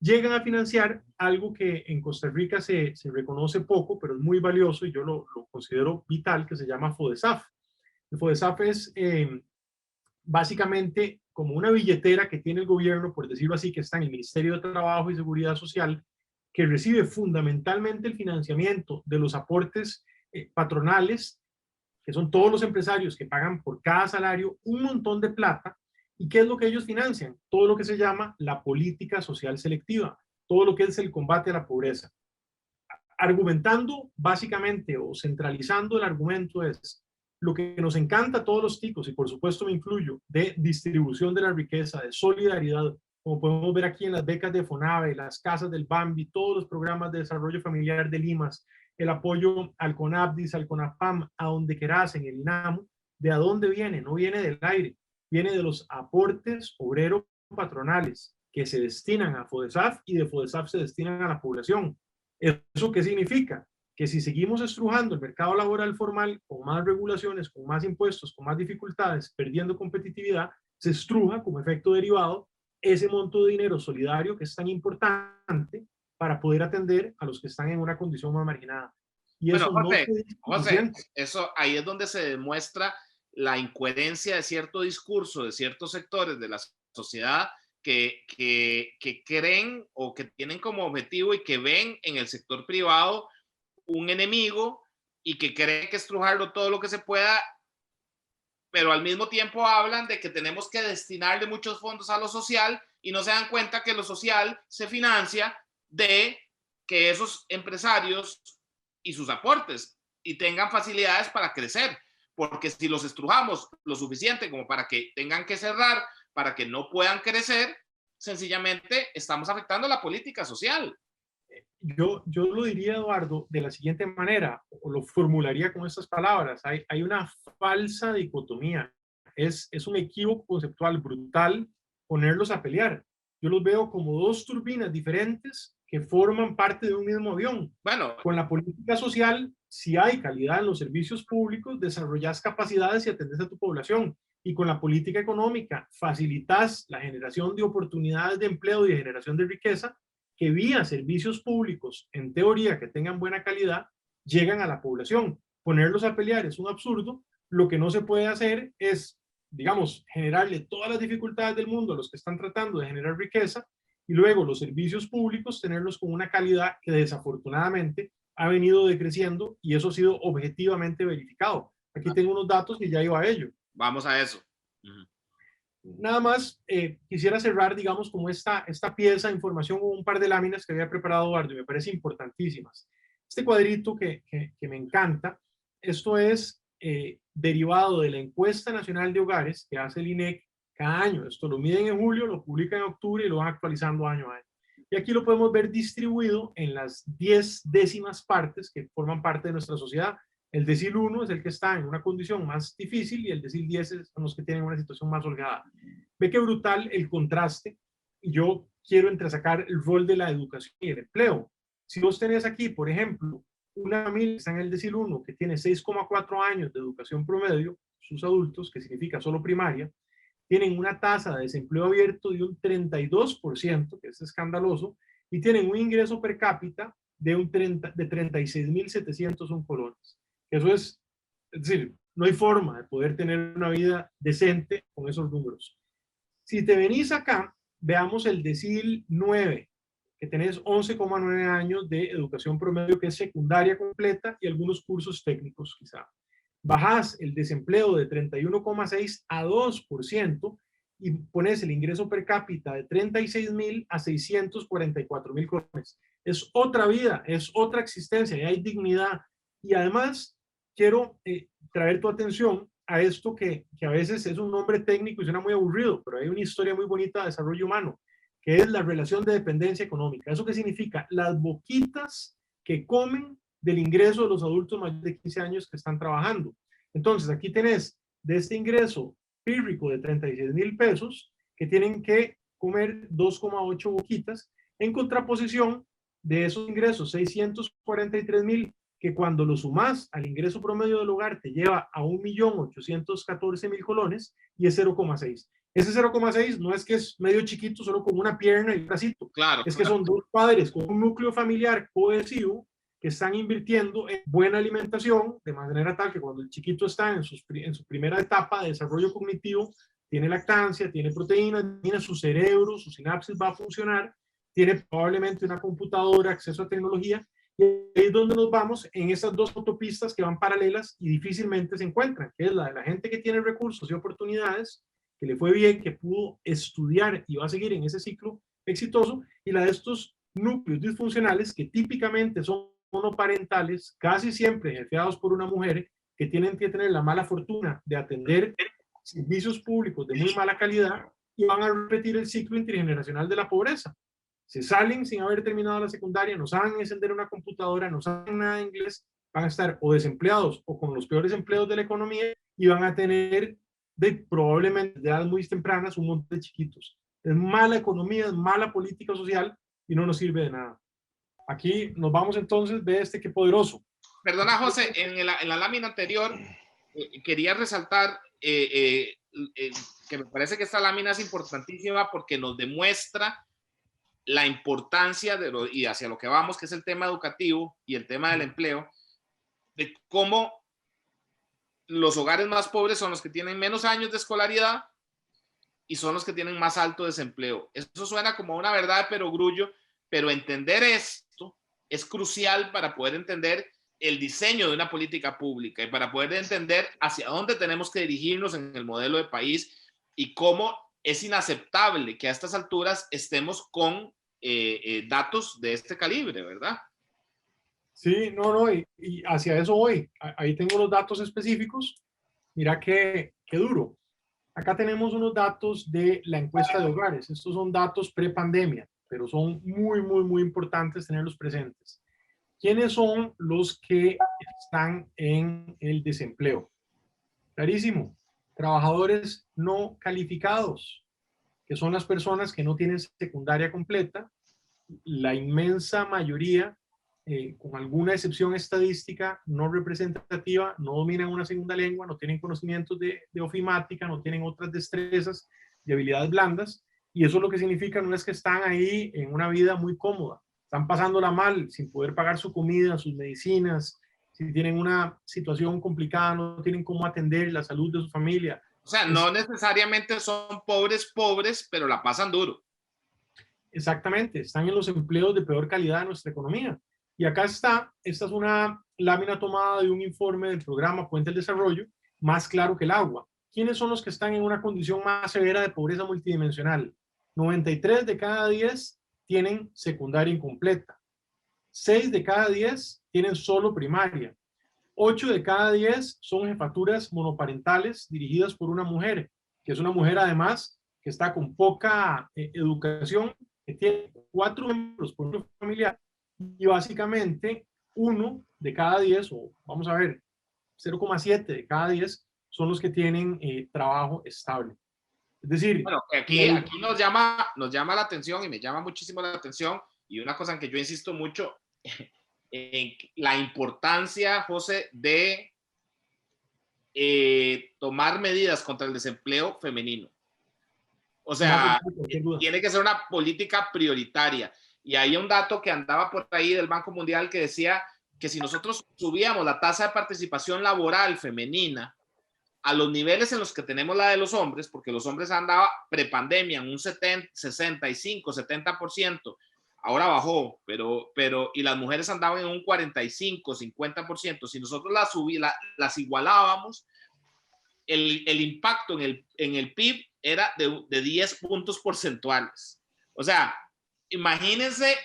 llegan a financiar algo que en Costa Rica se reconoce poco, pero es muy valioso y yo lo considero vital, que se llama FODESAF. El FODESAF es básicamente como una billetera que tiene el gobierno, por decirlo así, que está en el Ministerio de Trabajo y Seguridad Social, que recibe fundamentalmente el financiamiento de los aportes patronales, que son todos los empresarios que pagan por cada salario un montón de plata. ¿Y qué es lo que ellos financian? Todo lo que se llama la política social selectiva, todo lo que es el combate a la pobreza. Argumentando básicamente o centralizando el argumento es lo que nos encanta a todos los ticos, y por supuesto me incluyo, de distribución de la riqueza, de solidaridad, como podemos ver aquí en las becas de FONAVE, las casas del Bambi, todos los programas de desarrollo familiar de Limas, el apoyo al CONAPDIS, al CONAPAM, a donde querás, en el INAMU. ¿De a dónde viene? No viene del aire, viene de los aportes obrero-patronales que se destinan a FODESAF y de FODESAF se destinan a la población. ¿Eso qué significa? Que si seguimos estrujando el mercado laboral formal con más regulaciones, con más impuestos, con más dificultades, perdiendo competitividad, se estruja como efecto derivado ese monto de dinero solidario que es tan importante para poder atender a los que están en una condición más marginada. Y Bueno, eso no se dice José, suficiente. eso ahí es donde se demuestra la incoherencia de cierto discurso de ciertos sectores de la sociedad que creen o que tienen como objetivo y que ven en el sector privado un enemigo y que creen que estrujarlo todo lo que se pueda, pero al mismo tiempo hablan de que tenemos que destinarle muchos fondos a lo social y no se dan cuenta que lo social se financia de que esos empresarios y sus aportes y tengan facilidades para crecer, porque si los estrujamos lo suficiente como para que tengan que cerrar, para que no puedan crecer, sencillamente estamos afectando la política social. Yo lo diría, Eduardo, de la siguiente manera, o lo formularía con estas palabras. Hay una falsa dicotomía. Es un equívoco conceptual brutal ponerlos a pelear. Yo los veo como dos turbinas diferentes que forman parte de un mismo avión. Bueno, Con la política social, si hay calidad en los servicios públicos, desarrollas capacidades y atendes a tu población. y con la política económica facilitas la generación de oportunidades de empleo y de generación de riqueza que vía servicios públicos, en teoría que tengan buena calidad, llegan a la población. Ponerlos a pelear es un absurdo. Lo que no se puede hacer es, digamos, generarle todas las dificultades del mundo a los que están tratando de generar riqueza y luego los servicios públicos tenerlos con una calidad que desafortunadamente ha venido decreciendo y eso ha sido objetivamente verificado. Aquí tengo unos datos y ya iba a ello. Vamos a eso. Nada más quisiera cerrar, digamos, como esta pieza de información con un par de láminas que había preparado Eduardo y me parece importantísimas. Este cuadrito que me encanta, esto es derivado de la encuesta nacional de hogares que hace el INEC cada año. Esto lo miden en julio, lo publican en octubre y lo van actualizando año a año. Y aquí lo podemos ver distribuido en las 10 décimas partes que forman parte de nuestra sociedad. El decil 1 es el que está en una condición más difícil y el decil 10 son los que tienen una situación más holgada. Ve que brutal el contraste. Y yo quiero entresacar el rol de la educación y el empleo. Si vos tenés aquí, por ejemplo, una familia que está en el decil 1 que tiene 6,4 años de educación promedio, sus adultos, que significa solo primaria, tienen una tasa de desempleo abierto de un 32%, que es escandaloso, y tienen un ingreso per cápita de 36.701 colones. Eso es decir, no hay forma de poder tener una vida decente con esos números. Si te venís acá, veamos el decil 9, que tenés 11,9 años de educación promedio, que es secundaria completa y algunos cursos técnicos quizá. Bajás el desempleo de 31,6 a 2% y pones el ingreso per cápita de 36.000 a 644.000 colones. Es otra vida, es otra existencia y hay dignidad. Y además, quiero traer tu atención a esto que a veces es un nombre técnico y suena muy aburrido, pero hay una historia muy bonita de desarrollo humano, que es la relación de dependencia económica. ¿Eso qué significa? Las boquitas que comen del ingreso de los adultos mayores de 15 años que están trabajando. Entonces, aquí tenés de este ingreso pírrico de 36.000 pesos que tienen que comer 2,8 boquitas en contraposición de esos ingresos 643.000 que cuando lo sumas al ingreso promedio del hogar te lleva a 1.814.000 colones y es 0,6. Ese 0,6 no es que es medio chiquito, solo con una pierna y un bracito. Claro, es que son dos padres con un núcleo familiar cohesivo que están invirtiendo en buena alimentación, de manera tal que cuando el chiquito está en su primera etapa de desarrollo cognitivo, tiene lactancia, tiene proteínas, tiene su cerebro, su sinapsis va a funcionar, tiene probablemente una computadora, acceso a tecnología, y ahí es donde nos vamos en esas dos autopistas que van paralelas y difícilmente se encuentran, que es la de la gente que tiene recursos y oportunidades, que le fue bien, que pudo estudiar y va a seguir en ese ciclo exitoso, y la de estos núcleos disfuncionales que típicamente son monoparentales, casi siempre jefeados por una mujer, que tienen que tener la mala fortuna de atender servicios públicos de muy mala calidad y van a repetir el ciclo intergeneracional de la pobreza. Se salen sin haber terminado la secundaria, no saben encender una computadora, no saben nada de inglés, van a estar o desempleados o con los peores empleos de la economía y van a tener probablemente de edades muy tempranas un montón de chiquitos. Es mala economía, es mala política social y no nos sirve de nada. Aquí nos vamos entonces de qué poderoso. Perdona, José, en la lámina anterior quería resaltar que me parece que esta lámina es importantísima porque nos demuestra la importancia y hacia lo que vamos, que es el tema educativo y el tema del empleo, de cómo los hogares más pobres son los que tienen menos años de escolaridad y son los que tienen más alto desempleo. Eso suena como una verdad de perogrullo, pero entender esto es crucial para poder entender el diseño de una política pública y para poder entender hacia dónde tenemos que dirigirnos en el modelo de país y cómo es inaceptable que a estas alturas estemos con datos de este calibre, ¿verdad? Sí, no, y hacia eso voy. Ahí tengo los datos específicos. Mira qué duro. Acá tenemos unos datos de la encuesta de hogares. Estos son datos pre-pandemia, pero son muy, muy, muy importantes tenerlos presentes. ¿Quiénes son los que están en el desempleo? Clarísimo. Trabajadores no calificados, que son las personas que no tienen secundaria completa. La inmensa mayoría con alguna excepción estadística no representativa, no dominan una segunda lengua, no tienen conocimientos de ofimática, no tienen otras destrezas y habilidades blandas, y eso lo que significa no es que están ahí en una vida muy cómoda, están pasándola mal, sin poder pagar su comida, sus medicinas, si tienen una situación complicada, no tienen cómo atender la salud de su familia. O sea, no necesariamente son pobres, pobres, pero la pasan duro. Exactamente, están en los empleos de peor calidad de nuestra economía. Y acá está, esta es una lámina tomada de un informe del programa Puente al Desarrollo, más claro que el agua. ¿Quiénes son los que están en una condición más severa de pobreza multidimensional? 93 de cada 10 tienen secundaria incompleta. 6 de cada 10 tienen solo primaria. 8 de cada 10 son jefaturas monoparentales dirigidas por una mujer, que es una mujer además que está con poca educación, que tiene 4 miembros por una familia, y básicamente 1 de cada 10, o vamos a ver, 0,7 de cada 10 son los que tienen trabajo estable. Es decir, bueno, aquí nos llama la atención y me llama muchísimo la atención, y una cosa en que yo insisto mucho, en la importancia, José, de tomar medidas contra el desempleo femenino. O sea, tiene que ser una política prioritaria. Y hay un dato que andaba por ahí del Banco Mundial que decía que si nosotros subíamos la tasa de participación laboral femenina a los niveles en los que tenemos la de los hombres, porque los hombres andaban prepandemia en un 65, 70%, ahora bajó, y las mujeres andaban en un 45, 50%. Si nosotros las igualábamos, el impacto en el PIB era de 10 puntos porcentuales. O sea, imagínense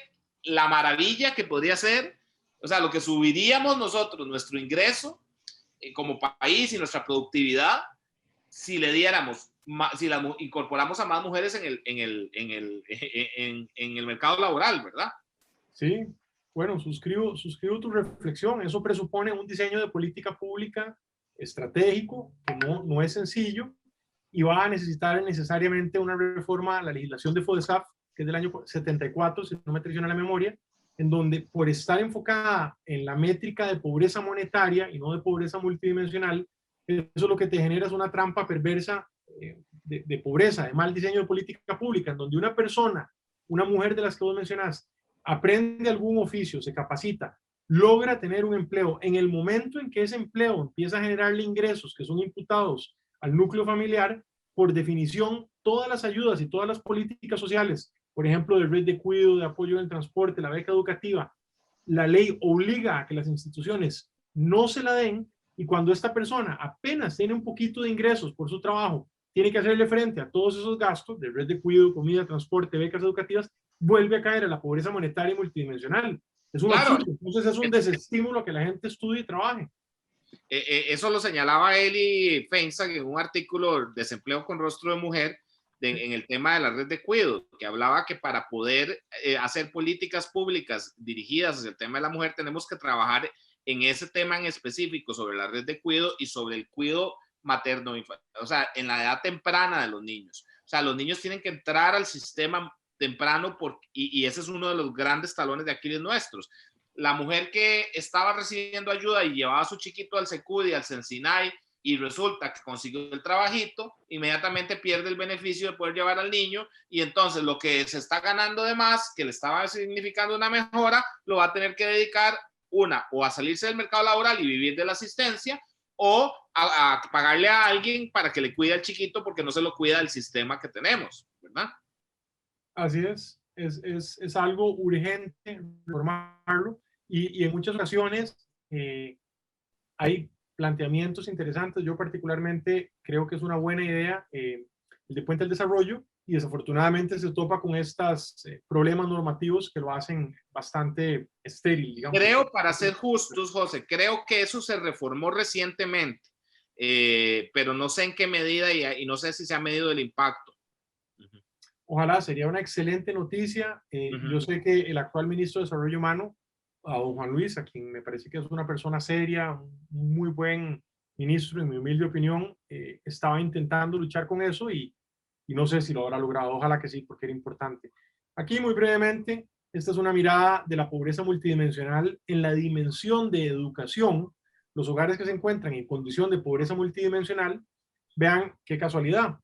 la maravilla que podría ser, o sea, lo que subiríamos nosotros, nuestro ingreso como país y nuestra productividad, si le diéramos, si la incorporamos a más mujeres en el mercado laboral, ¿verdad? Sí, bueno, suscribo tu reflexión. Eso presupone un diseño de política pública estratégico, que no es sencillo, y va a necesitar necesariamente una reforma a la legislación de FODESAF, que es del año 74, si no me traiciona la memoria, en donde por estar enfocada en la métrica de pobreza monetaria y no de pobreza multidimensional, eso lo que te genera es una trampa perversa de pobreza, de mal diseño de política pública, en donde una persona, una mujer de las que vos mencionaste, aprende algún oficio, se capacita, logra tener un empleo. En el momento en que ese empleo empieza a generarle ingresos que son imputados al núcleo familiar, por definición, todas las ayudas y todas las políticas sociales, por ejemplo, de red de cuidado, de apoyo en el transporte, la beca educativa, la ley obliga a que las instituciones no se la den, y cuando esta persona apenas tiene un poquito de ingresos por su trabajo, tiene que hacerle frente a todos esos gastos de red de cuidado, comida, transporte, becas educativas, vuelve a caer en la pobreza monetaria y multidimensional. Es un absurdo. Entonces es un desestímulo a que la gente estudie y trabaje. Eso lo señalaba Eli Feinstein en un artículo, Desempleo con rostro de mujer, en el tema de la red de cuidado, que hablaba que para poder hacer políticas públicas dirigidas hacia el tema de la mujer, tenemos que trabajar en ese tema en específico, sobre la red de cuidado y sobre el cuidado materno, o sea, en la edad temprana de los niños. O sea, los niños tienen que entrar al sistema temprano y ese es uno de los grandes talones de Aquiles nuestros. La mujer que estaba recibiendo ayuda y llevaba a su chiquito al Secudi, al Sensinay, y resulta que consiguió el trabajito, inmediatamente pierde el beneficio de poder llevar al niño, y entonces lo que se está ganando de más, que le estaba significando una mejora, lo va a tener que dedicar o a salirse del mercado laboral y vivir de la asistencia, o a pagarle a alguien para que le cuide al chiquito porque no se lo cuida el sistema que tenemos, ¿verdad? Así es algo urgente reformarlo, y en muchas ocasiones hay planteamientos interesantes. Yo particularmente creo que es una buena idea el de Puente al Desarrollo, y desafortunadamente se topa con estos problemas normativos que lo hacen bastante estéril, digamos. Creo, para ser justos, José, creo que eso se reformó recientemente, pero no sé en qué medida y no sé si se ha medido el impacto. Ojalá, sería una excelente noticia. Yo sé que el actual ministro de Desarrollo Humano, a don Juan Luis, a quien me parece que es una persona seria, un muy buen ministro, en mi humilde opinión, estaba intentando luchar con eso, y no sé si lo habrá logrado. Ojalá que sí, porque era importante. Aquí, muy brevemente, Esta es una mirada de la pobreza multidimensional en la dimensión de educación. Los hogares que se encuentran en condición de pobreza multidimensional, vean qué casualidad.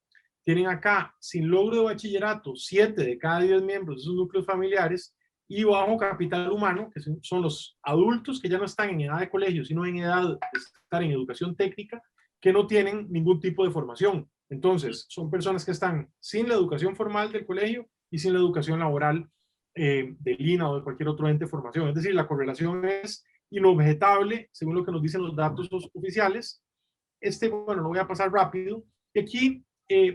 Tienen acá, sin logro de bachillerato, 7 de cada 10 miembros de sus núcleos familiares y bajo capital humano, que son los adultos que ya no están en edad de colegio, sino en edad de estar en educación técnica, que no tienen ningún tipo de formación. Entonces, son personas que están sin la educación formal del colegio y sin la educación laboral del INA o de cualquier otro ente de formación. Es decir, la correlación es inobjetable, según lo que nos dicen los datos oficiales. Bueno, lo voy a pasar rápido. Y aquí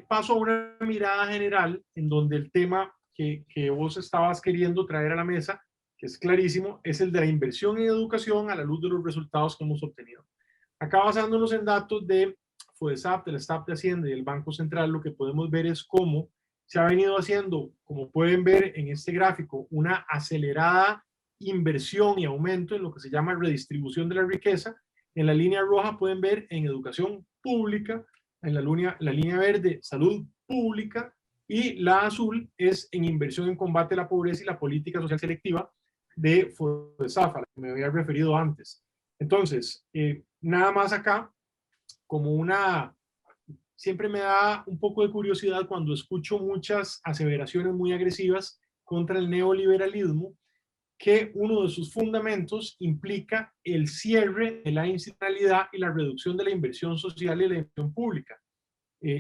paso a una mirada general en donde el tema que vos estabas queriendo traer a la mesa, que es clarísimo, es el de la inversión en educación a la luz de los resultados que hemos obtenido. Acá, basándonos en datos de FODESAP, del Staff de Hacienda y del Banco Central, lo que podemos ver es cómo se ha venido haciendo, como pueden ver en este gráfico, una acelerada inversión y aumento en lo que se llama redistribución de la riqueza. En la línea roja pueden ver en educación pública, en la línea verde, salud pública, y la azul es en inversión en combate a la pobreza y la política social selectiva de FODESAF, a la que me había referido antes. Entonces, nada más acá, como siempre me da un poco de curiosidad cuando escucho muchas aseveraciones muy agresivas contra el neoliberalismo, que uno de sus fundamentos implica el cierre de la institucionalidad y la reducción de la inversión social y la inversión pública.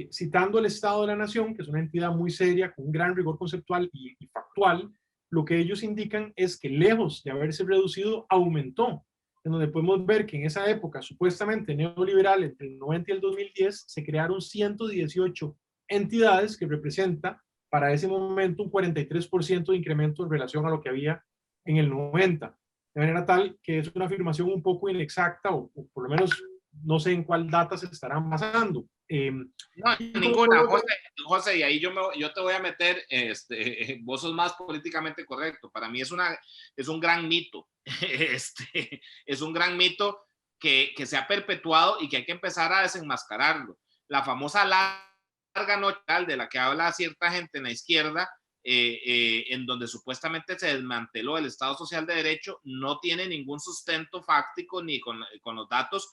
Citando el Estado de la Nación, que es una entidad muy seria, con un gran rigor conceptual y factual, lo que ellos indican es que lejos de haberse reducido, aumentó, en donde podemos ver que en esa época supuestamente neoliberal, entre el 90 y el 2010, se crearon 118 entidades que representa para ese momento un 43% de incremento en relación a lo que había en el 90. De manera tal que es una afirmación un poco inexacta, o por lo menos no sé en cuál data se estarán basando. No, ninguna, José, y ahí yo te voy a meter, vos sos más políticamente correcto. Para mí es un gran mito, es un gran mito que se ha perpetuado y que hay que empezar a desenmascararlo. La famosa larga noche de la que habla cierta gente en la izquierda, en donde supuestamente se desmanteló el Estado Social de Derecho, no tiene ningún sustento fáctico ni con los datos,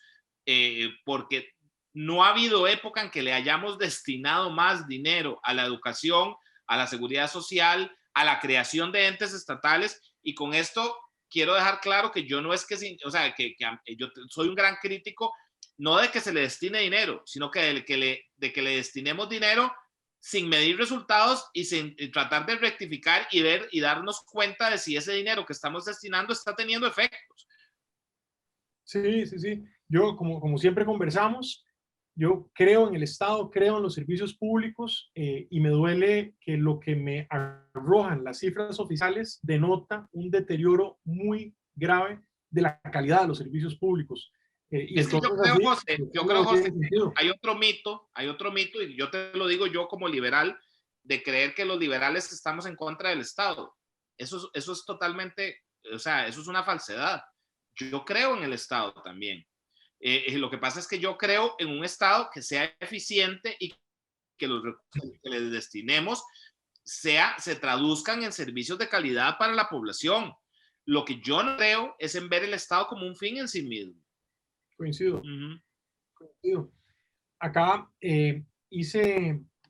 porque no ha habido época en que le hayamos destinado más dinero a la educación, a la seguridad social, a la creación de entes estatales. Y con esto quiero dejar claro que yo no es que, o sea, que yo soy un gran crítico, no de que se le destine dinero, sino que de que le destinemos dinero sin medir resultados y sin tratar de rectificar y ver y darnos cuenta de si ese dinero que estamos destinando está teniendo efectos. Sí, sí, sí. Yo, como siempre conversamos, yo creo en el Estado, creo en los servicios públicos, y me duele que lo que me arrojan las cifras oficiales denota un deterioro muy grave de la calidad de los servicios públicos. Y es que entonces, yo creo, José, hay otro mito, y yo te lo digo yo como liberal, de creer que los liberales estamos en contra del Estado. Eso es totalmente, o sea, eso es una falsedad. Yo creo en el Estado también. Lo que pasa es que yo creo en un Estado que sea eficiente y que los recursos que les destinemos se traduzcan en servicios de calidad para la población. Lo que yo no creo es en ver el Estado como un fin en sí mismo. Coincido. Coincido. Acá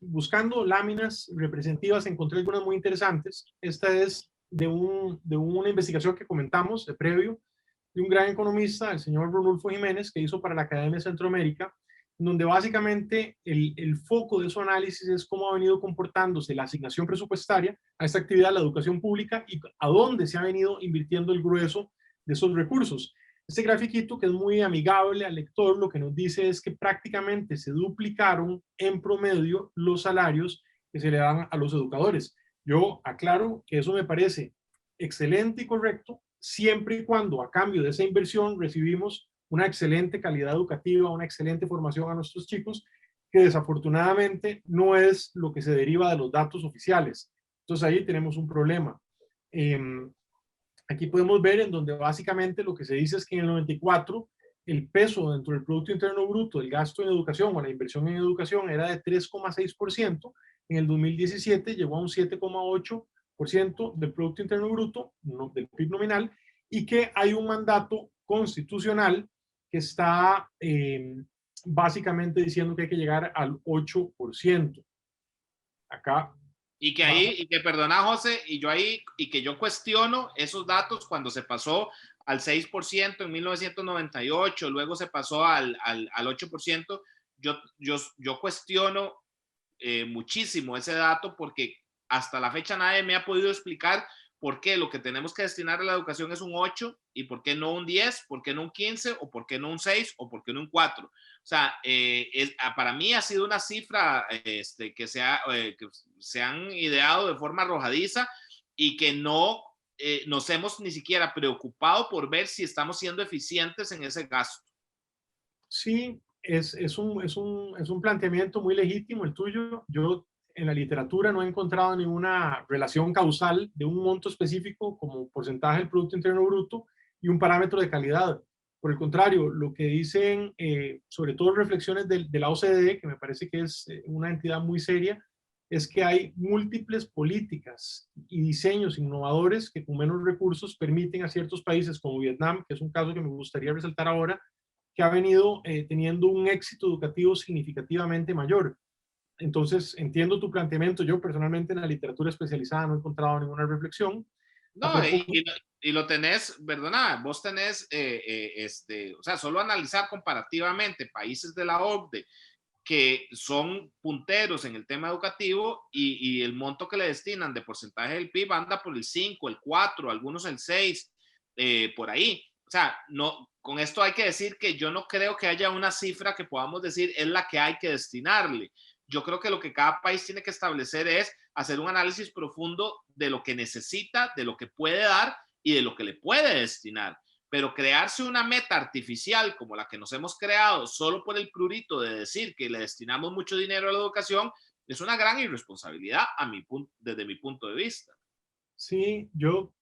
buscando láminas representativas, encontré algunas muy interesantes. Esta es de una investigación que comentamos de previo, de un gran economista, el señor Ronulfo Jiménez, que hizo para la Academia de Centroamérica, donde básicamente el foco de su análisis es cómo ha venido comportándose la asignación presupuestaria a esta actividad, la educación pública, y a dónde se ha venido invirtiendo el grueso de esos recursos. Este grafiquito, que es muy amigable al lector, lo que nos dice es que prácticamente se duplicaron en promedio los salarios que se le dan a los educadores. Yo aclaro que eso me parece excelente y correcto, siempre y cuando a cambio de esa inversión recibimos una excelente calidad educativa, una excelente formación a nuestros chicos, que desafortunadamente no es lo que se deriva de los datos oficiales. Entonces ahí tenemos un problema. Aquí podemos ver en donde básicamente lo que se dice es que en el 94 el peso dentro del Producto Interno Bruto del gasto en educación o la inversión en educación era de 3,6%, en el 2017 llegó a un 7,8%, 8% del Producto Interno Bruto, no, del PIB nominal, y que hay un mandato constitucional que está básicamente diciendo que hay que llegar al 8%. Acá. Y que ahí, y que perdona José, y que yo cuestiono esos datos cuando se pasó al 6% en 1998, luego se pasó al 8%, yo cuestiono muchísimo ese dato porque hasta la fecha nadie me ha podido explicar por qué lo que tenemos que destinar a la educación es un 8 y por qué no un 10, por qué no un 15 o por qué no un 6 o por qué no un 4. O sea, para mí ha sido una cifra que se han ideado de forma arrojadiza y que no nos hemos ni siquiera preocupado por ver si estamos siendo eficientes en ese gasto. Sí, es un planteamiento muy legítimo el tuyo. Yo en la literatura no he encontrado ninguna relación causal de un monto específico como porcentaje del Producto Interno Bruto y un parámetro de calidad. Por el contrario, lo que dicen, sobre todo reflexiones de la OCDE, que me parece que es una entidad muy seria, es que hay múltiples políticas y diseños innovadores que con menos recursos permiten a ciertos países como Vietnam, que es un caso que me gustaría resaltar ahora, que ha venido teniendo un éxito educativo significativamente mayor. Entonces, entiendo tu planteamiento. Yo personalmente en la literatura especializada no he encontrado ninguna reflexión. No, y lo tenés, perdona, vos tenés, o sea, solo analizar comparativamente países de la OCDE que son punteros en el tema educativo y el monto que le destinan de porcentaje del PIB anda por el 5, el 4, algunos el 6, por ahí. O sea, no, con esto hay que decir que yo no creo que haya una cifra que podamos decir es la que hay que destinarle. Yo creo que lo que cada país tiene que establecer es hacer un análisis profundo de lo que necesita, de lo que puede dar y de lo que le puede destinar. Pero crearse una meta artificial como la que nos hemos creado solo por el prurito de decir que le destinamos mucho dinero a la educación es una gran irresponsabilidad desde mi punto de vista. Sí, yo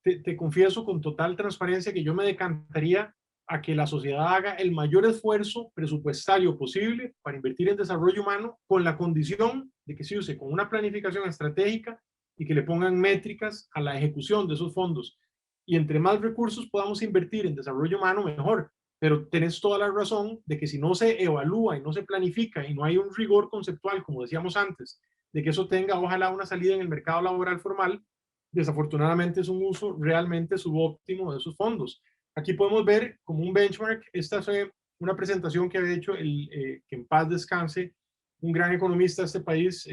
te confieso con total transparencia que yo me decantaría a que la sociedad haga el mayor esfuerzo presupuestario posible para invertir en desarrollo humano con la condición de que se use con una planificación estratégica y que le pongan métricas a la ejecución de esos fondos. Y entre más recursos podamos invertir en desarrollo humano, mejor. Pero tenés toda la razón de que si no se evalúa y no se planifica y no hay un rigor conceptual, como decíamos antes, de que eso tenga ojalá una salida en el mercado laboral formal, desafortunadamente es un uso realmente subóptimo de esos fondos. Aquí podemos ver como un benchmark, esta fue una presentación que había hecho, que en paz descanse, un gran economista de este país,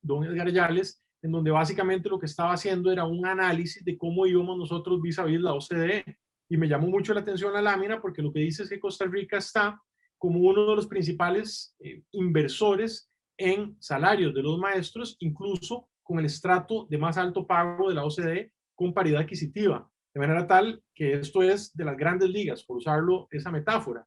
don Edgar Yales, en donde básicamente lo que estaba haciendo era un análisis de cómo íbamos nosotros vis a vis la OCDE. Y me llamó mucho la atención la lámina porque lo que dice es que Costa Rica está como uno de los principales inversores en salarios de los maestros, incluso con el estrato de más alto pago de la OCDE con paridad adquisitiva. De manera tal que esto es de las grandes ligas, por usarlo esa metáfora.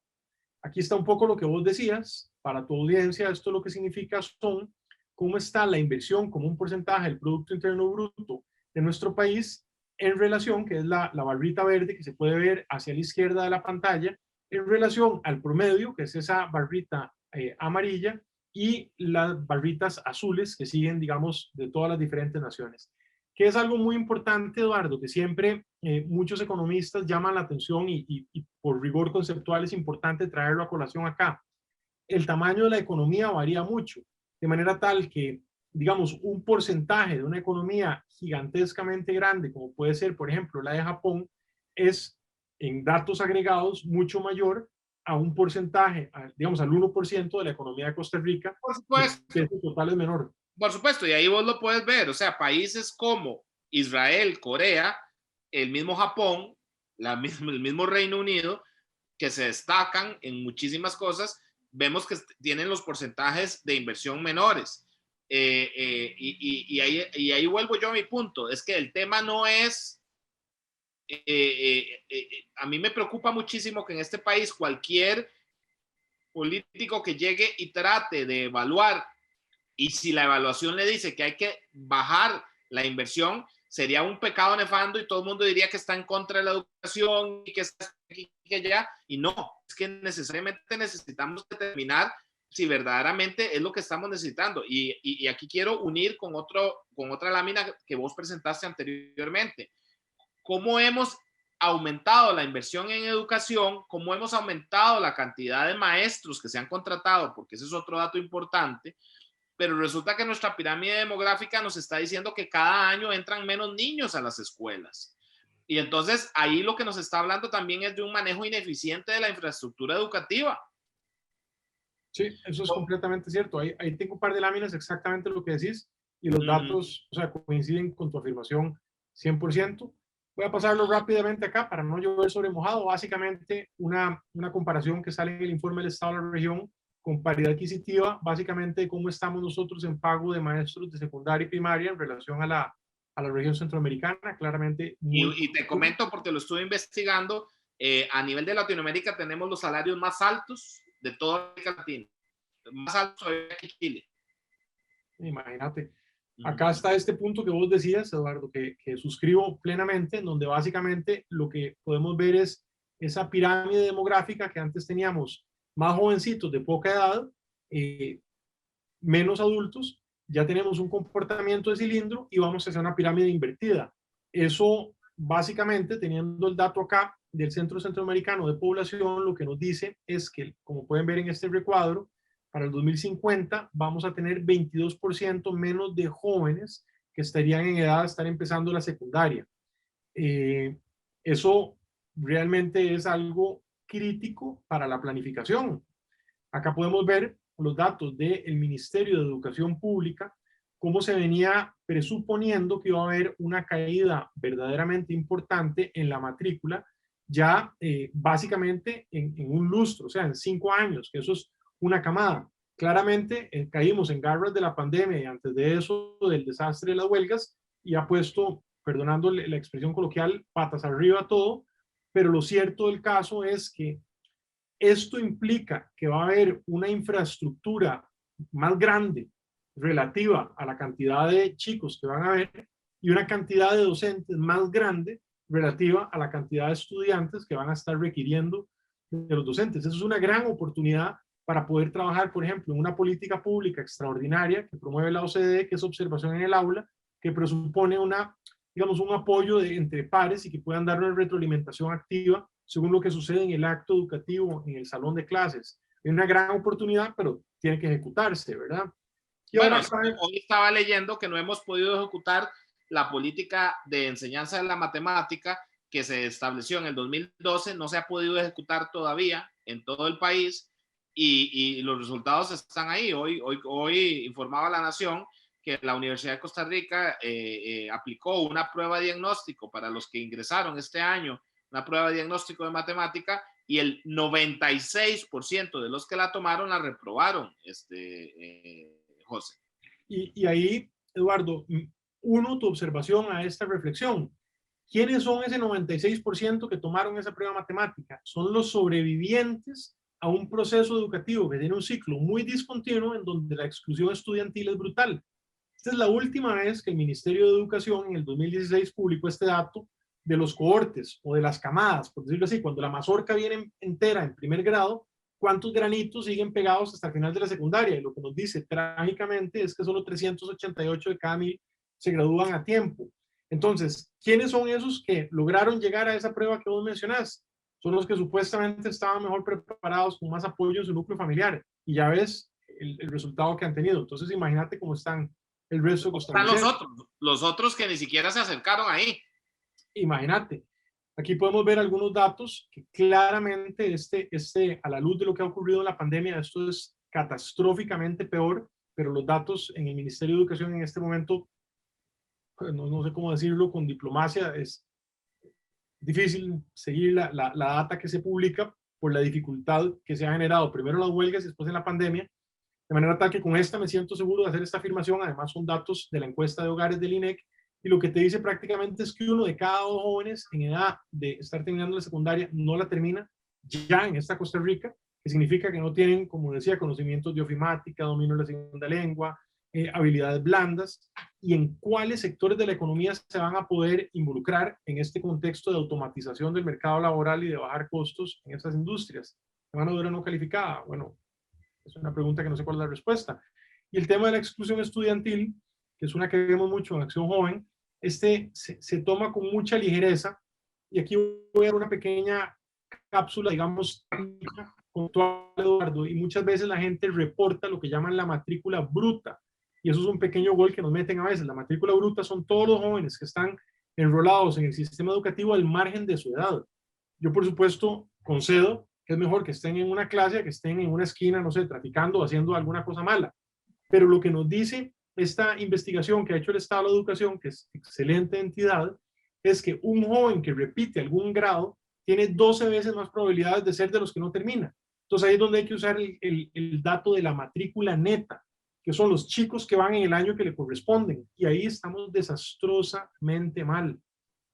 Aquí está un poco lo que vos decías. Para tu audiencia, esto lo que significa son cómo está la inversión como un porcentaje del Producto Interno Bruto de nuestro país en relación, que es la barrita verde que se puede ver hacia la izquierda de la pantalla, en relación al promedio, que es esa barrita amarilla, y las barritas azules que siguen, digamos, de todas las diferentes naciones. Que es algo muy importante, Eduardo, que siempre muchos economistas llaman la atención y por rigor conceptual es importante traerlo a colación acá. El tamaño de la economía varía mucho, de manera tal que, digamos, un porcentaje de una economía gigantescamente grande, como puede ser, por ejemplo, la de Japón, es en datos agregados mucho mayor a un porcentaje, digamos, al 1% de la economía de Costa Rica, por supuesto, que el total es menor. Por supuesto, y ahí vos lo puedes ver, o sea, países como Israel, Corea, el mismo Japón, el mismo Reino Unido, que se destacan en muchísimas cosas, vemos que tienen los porcentajes de inversión menores. Y ahí vuelvo yo a mi punto, es que el tema no es, a mí me preocupa muchísimo que en este país cualquier político que llegue y trate de evaluar, y si la evaluación le dice que hay que bajar la inversión, sería un pecado nefando y todo el mundo diría que está en contra de la educación y que está aquí, que allá, y no, es que necesariamente necesitamos determinar si verdaderamente es lo que estamos necesitando. Y aquí quiero unir con otra lámina que vos presentaste anteriormente. ¿Cómo hemos aumentado la inversión en educación? ¿Cómo hemos aumentado la cantidad de maestros que se han contratado? Porque ese es otro dato importante. Pero resulta que nuestra pirámide demográfica nos está diciendo que cada año entran menos niños a las escuelas. Y entonces ahí lo que nos está hablando también es de un manejo ineficiente de la infraestructura educativa. Sí, eso es completamente cierto. Ahí tengo un par de láminas exactamente lo que decís y los datos, o sea, coinciden con tu afirmación 100%. Voy a pasarlo rápidamente acá para no llover sobre mojado. Básicamente, una comparación que sale en el informe del Estado de la región con paridad adquisitiva, básicamente cómo estamos nosotros en pago de maestros de secundaria y primaria en relación a la región centroamericana, claramente. Y te comento porque lo estuve investigando, a nivel de Latinoamérica tenemos los salarios más altos de toda América Latina, más altos que Chile. Imagínate. Acá está este punto que vos decías, Eduardo, que suscribo plenamente, en donde básicamente lo que podemos ver es esa pirámide demográfica que antes teníamos más jovencitos de poca edad, menos adultos, ya tenemos un comportamiento de cilindro y vamos a hacer una pirámide invertida. Eso básicamente, teniendo el dato acá del Centro Centroamericano de Población, lo que nos dice es que, como pueden ver en este recuadro, para el 2050 vamos a tener 22% menos de jóvenes que estarían en edad de estar empezando la secundaria. Eso realmente es algo crítico para la planificación. Acá podemos ver los datos del Ministerio de Educación Pública, cómo se venía presuponiendo que iba a haber una caída verdaderamente importante en la matrícula, ya básicamente en un lustro, o sea, en 5 años, que eso es una camada. Claramente caímos en garras de la pandemia y antes de eso del desastre de las huelgas y ha puesto, perdonando la expresión coloquial, patas arriba todo, pero lo cierto del caso es que esto implica que va a haber una infraestructura más grande relativa a la cantidad de chicos que van a haber y una cantidad de docentes más grande relativa a la cantidad de estudiantes que van a estar requiriendo de los docentes. Eso es una gran oportunidad para poder trabajar, por ejemplo, en una política pública extraordinaria que promueve la OCDE, que es observación en el aula, que presupone digamos, un apoyo entre pares y que puedan dar una retroalimentación activa según lo que sucede en el acto educativo, en el salón de clases. Es una gran oportunidad, pero tiene que ejecutarse, ¿verdad? Y bueno, hoy estaba leyendo que no hemos podido ejecutar la política de enseñanza de la matemática que se estableció en el 2012, no se ha podido ejecutar todavía en todo el país y los resultados están ahí. Hoy informaba La Nación que la Universidad de Costa Rica aplicó una prueba de diagnóstico para los que ingresaron este año, una prueba de diagnóstico de matemática, y el 96% de los que la tomaron la reprobaron, José. Y ahí, Eduardo, uno, tu observación a esta reflexión. ¿Quiénes son ese 96% que tomaron esa prueba matemática? Son los sobrevivientes a un proceso educativo que tiene un ciclo muy discontinuo en donde la exclusión estudiantil es brutal. Esta es la última vez que el Ministerio de Educación en el 2016 publicó este dato de los cohortes o de las camadas, por decirlo así, cuando la mazorca viene entera en primer grado, cuántos granitos siguen pegados hasta el final de la secundaria. Y lo que nos dice trágicamente es que solo 388 de cada 1000 se gradúan a tiempo. Entonces, ¿quiénes son esos que lograron llegar a esa prueba que vos mencionás? Son los que supuestamente estaban mejor preparados, con más apoyo en su núcleo familiar. Y ya ves el resultado que han tenido. Entonces, imagínate cómo están el resto de costarricenses. Están los otros que ni siquiera se acercaron ahí. Imagínate. Aquí podemos ver algunos datos que claramente a la luz de lo que ha ocurrido en la pandemia, esto es catastróficamente peor, pero los datos en el Ministerio de Educación en este momento, no sé cómo decirlo con diplomacia, es difícil seguir la data que se publica por la dificultad que se ha generado primero en las huelgas y después en la pandemia, de manera tal que con esta me siento seguro de hacer esta afirmación. Además son datos de la encuesta de hogares del INEC, y lo que te dice prácticamente es que 1 de cada 2 jóvenes en edad de estar terminando la secundaria no la termina ya en esta Costa Rica, que significa que no tienen, como decía, conocimientos de ofimática, dominio de la segunda lengua, habilidades blandas, y en cuáles sectores de la economía se van a poder involucrar en este contexto de automatización del mercado laboral y de bajar costos en esas industrias. Mano de obra no calificada, bueno, Es una pregunta que no sé cuál es la respuesta. Y el tema de la exclusión estudiantil, que es una que vemos mucho en Acción Joven, se toma con mucha ligereza. Y aquí voy a dar una pequeña cápsula, digamos, puntual, Eduardo, y muchas veces la gente reporta lo que llaman la matrícula bruta. Y eso es un pequeño gol que nos meten a veces. La matrícula bruta son todos los jóvenes que están enrolados en el sistema educativo al margen de su edad. Yo, por supuesto, concedo que es mejor que estén en una clase, que estén en una esquina, no sé, traficando o haciendo alguna cosa mala. Pero lo que nos dice esta investigación que ha hecho el Estado de la Educación, que es excelente entidad, es que un joven que repite algún grado tiene 12 veces más probabilidades de ser de los que no termina. Entonces ahí es donde hay que usar el dato de la matrícula neta, que son los chicos que van en el año que le corresponden. Y ahí estamos desastrosamente mal.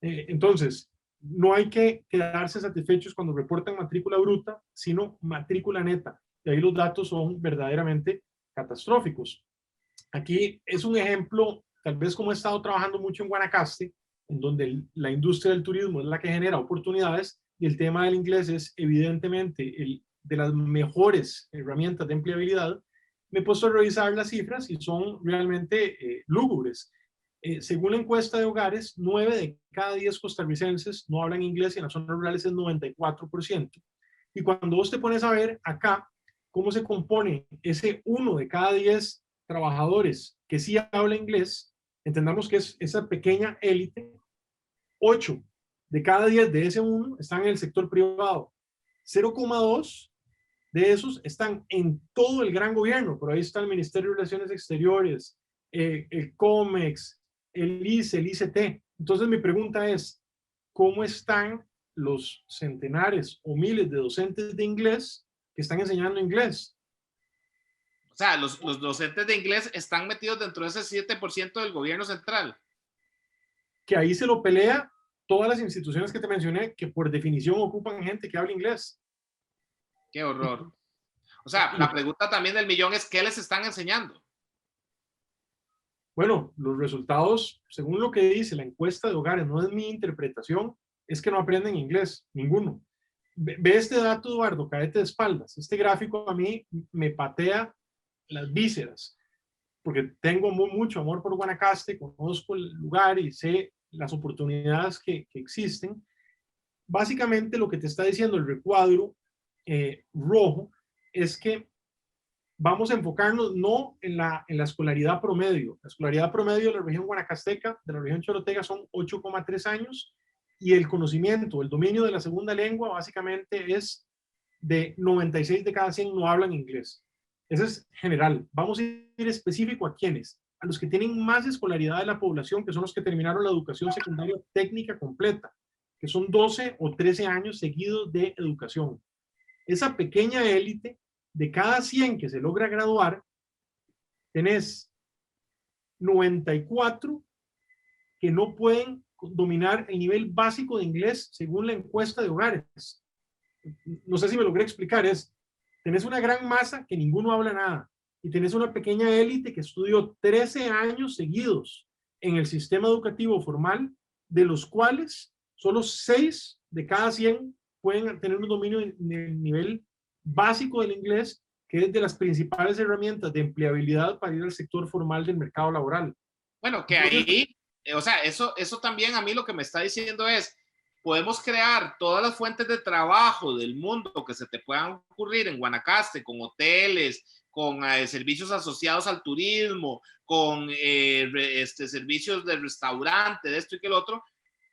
Entonces, no hay que quedarse satisfechos cuando reportan matrícula bruta, sino matrícula neta. Y ahí los datos son verdaderamente catastróficos. Aquí es un ejemplo, tal vez como he estado trabajando mucho en Guanacaste, en donde la industria del turismo es la que genera oportunidades y el tema del inglés es evidentemente de las mejores herramientas de empleabilidad. Me he puesto a revisar las cifras y son realmente lúgubres. Según la encuesta de hogares, 9 de cada 10 costarricenses no hablan inglés y en las zonas rurales es 94%. Y cuando vos te pones a ver acá cómo se compone ese 1 de cada 10 trabajadores que sí habla inglés, entendamos que es esa pequeña élite, 8 de cada 10 de ese 1 están en el sector privado, 0,2 de esos están en todo el gran gobierno, por ahí está el Ministerio de Relaciones Exteriores, el COMEX, el ICE, el ICT. Entonces mi pregunta es, ¿cómo están los centenares o miles de docentes de inglés que están enseñando inglés? O sea, los docentes de inglés están metidos dentro de ese 7% del gobierno central. Que ahí se lo pelea todas las instituciones que te mencioné, que por definición ocupan gente que habla inglés. Qué horror. O sea, la pregunta también del millón es, ¿qué les están enseñando? Bueno, los resultados, según lo que dice la encuesta de hogares, no es mi interpretación, es que no aprenden inglés, ninguno. Ve este dato, Eduardo, caete de espaldas. Este gráfico a mí me patea las vísceras, porque tengo mucho amor por Guanacaste, conozco el lugar y sé las oportunidades que existen. Básicamente lo que te está diciendo el recuadro rojo es que vamos a enfocarnos no en la escolaridad promedio. La escolaridad promedio de la región guanacasteca, de la región chorotega, son 8,3 años y el conocimiento, el dominio de la segunda lengua básicamente es de 96 de cada 100 no hablan inglés. Eso es general. Vamos a ir específico a quiénes. A los que tienen más escolaridad de la población, que son los que terminaron la educación secundaria técnica completa, que son 12 o 13 años seguidos de educación. Esa pequeña élite, de cada 100 que se logra graduar, tenés 94 que no pueden dominar el nivel básico de inglés según la encuesta de hogares. No sé si me logré explicar, tenés una gran masa que ninguno habla nada y tenés una pequeña élite que estudió 13 años seguidos en el sistema educativo formal, de los cuales solo 6 de cada 100 pueden tener un dominio en el nivel básico del inglés, que es de las principales herramientas de empleabilidad para ir al sector formal del mercado laboral. Bueno, que ahí, o sea, eso también a mí lo que me está diciendo es, podemos crear todas las fuentes de trabajo del mundo que se te puedan ocurrir en Guanacaste, con hoteles, con servicios asociados al turismo, con servicios de restaurante, de esto y que el otro,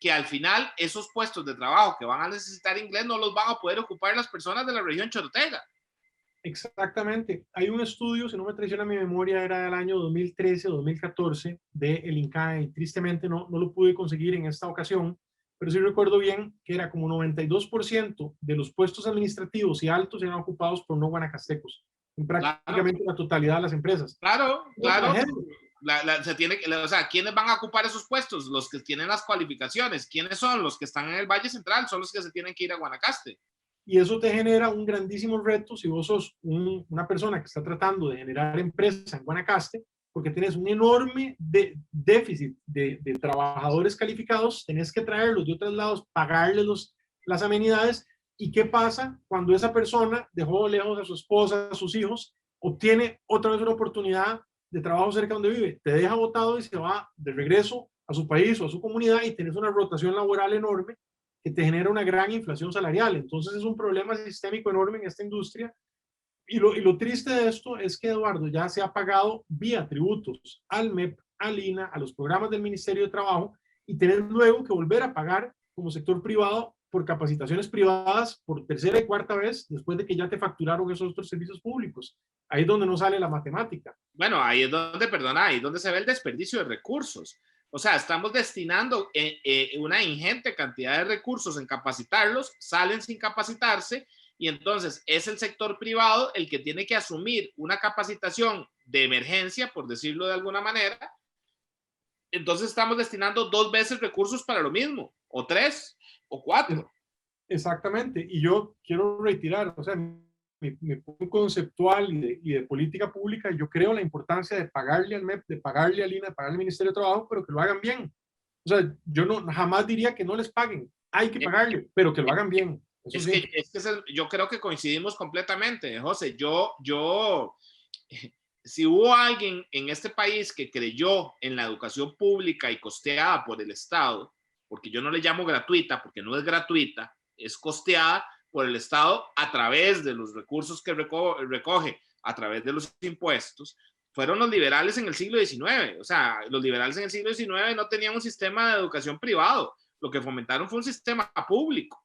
que al final esos puestos de trabajo que van a necesitar inglés no los van a poder ocupar las personas de la región chorotega. Exactamente. Hay un estudio, si no me traiciona mi memoria, era del año 2013 o 2014 del INCAE, y tristemente no lo pude conseguir en esta ocasión, pero sí recuerdo bien que era como 92% de los puestos administrativos y altos eran ocupados por no guanacastecos, en prácticamente la totalidad de las empresas. Claro. O sea, ¿quiénes van a ocupar esos puestos? Los que tienen las cualificaciones. ¿Quiénes son? Los que están en el Valle Central, son los que se tienen que ir a Guanacaste. Y eso te genera un grandísimo reto si vos sos una persona que está tratando de generar empresa en Guanacaste, porque tienes un enorme déficit de trabajadores calificados, tenés que traerlos de otros lados, pagarles las amenidades. ¿Y qué pasa cuando esa persona dejó lejos a su esposa, a sus hijos obtiene otra vez una oportunidad de trabajo cerca donde vive, te deja botado y se va de regreso a su país o a su comunidad y tienes una rotación laboral enorme que te genera una gran inflación salarial. Entonces es un problema sistémico enorme en esta industria. Y lo triste de esto es que, Eduardo, ya se ha pagado vía tributos al MEP, al INA, a los programas del Ministerio de Trabajo, y tenés luego que volver a pagar como sector privado por capacitaciones privadas por tercera y cuarta vez después de que ya te facturaron esos otros servicios públicos. Ahí es donde no sale la matemática. Bueno, ahí es donde, perdona, ahí es donde se ve el desperdicio de recursos. O sea, estamos destinando una ingente cantidad de recursos en capacitarlos, salen sin capacitarse, y entonces es el sector privado el que tiene que asumir una capacitación de emergencia, por decirlo de alguna manera. Entonces estamos destinando 2 veces recursos para lo mismo, o 3, o 4. Exactamente. Y yo quiero reiterar, o sea, mi punto conceptual y de política pública, yo creo la importancia de pagarle al MEP, de pagarle al INA, de pagarle al Ministerio de Trabajo, pero que lo hagan bien. O sea, yo no, jamás diría que no les paguen. Hay que pagarle, pero que lo hagan bien. Eso sí. Yo creo que coincidimos completamente, José. Si hubo alguien en este país que creyó en la educación pública y costeada por el Estado, porque yo no le llamo gratuita, porque no es gratuita, es costeada por el Estado a través de los recursos que recoge, a través de los impuestos, fueron los liberales en el siglo XIX. O sea, los liberales en el siglo XIX no tenían un sistema de educación privado, lo que fomentaron fue un sistema público.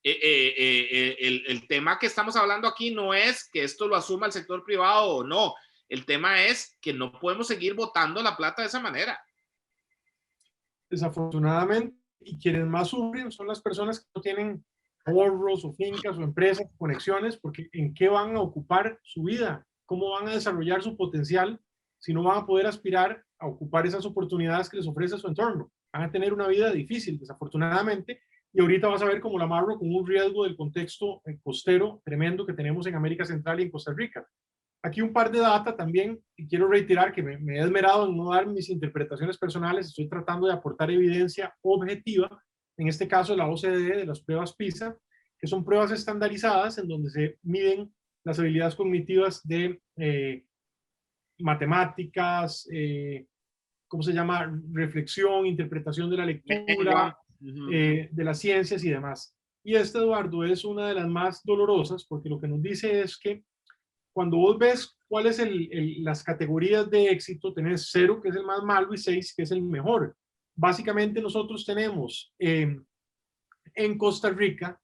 El tema que estamos hablando aquí no es que esto lo asuma el sector privado o no. El tema es que no podemos seguir botando la plata de esa manera. Desafortunadamente, y quienes más sufren son las personas que no tienen ahorros o fincas o empresas, conexiones, porque ¿en qué van a ocupar su vida? ¿Cómo van a desarrollar su potencial si no van a poder aspirar a ocupar esas oportunidades que les ofrece su entorno? Van a tener una vida difícil, desafortunadamente, y ahorita vas a ver cómo la amarro con un riesgo del contexto costero tremendo que tenemos en América Central y en Costa Rica. Aquí un par de data también, y quiero reiterar que me he esmerado en no dar mis interpretaciones personales, estoy tratando de aportar evidencia objetiva, en este caso la OCDE, de las pruebas PISA, que son pruebas estandarizadas en donde se miden las habilidades cognitivas de matemáticas, ¿cómo se llama? Reflexión, interpretación de la lectura, de las ciencias y demás. Y este, Eduardo, es una de las más dolorosas porque lo que nos dice es que cuando vos ves cuáles las categorías de éxito, tenés 0, que es el más malo, y 6, que es el mejor. Básicamente nosotros tenemos en Costa Rica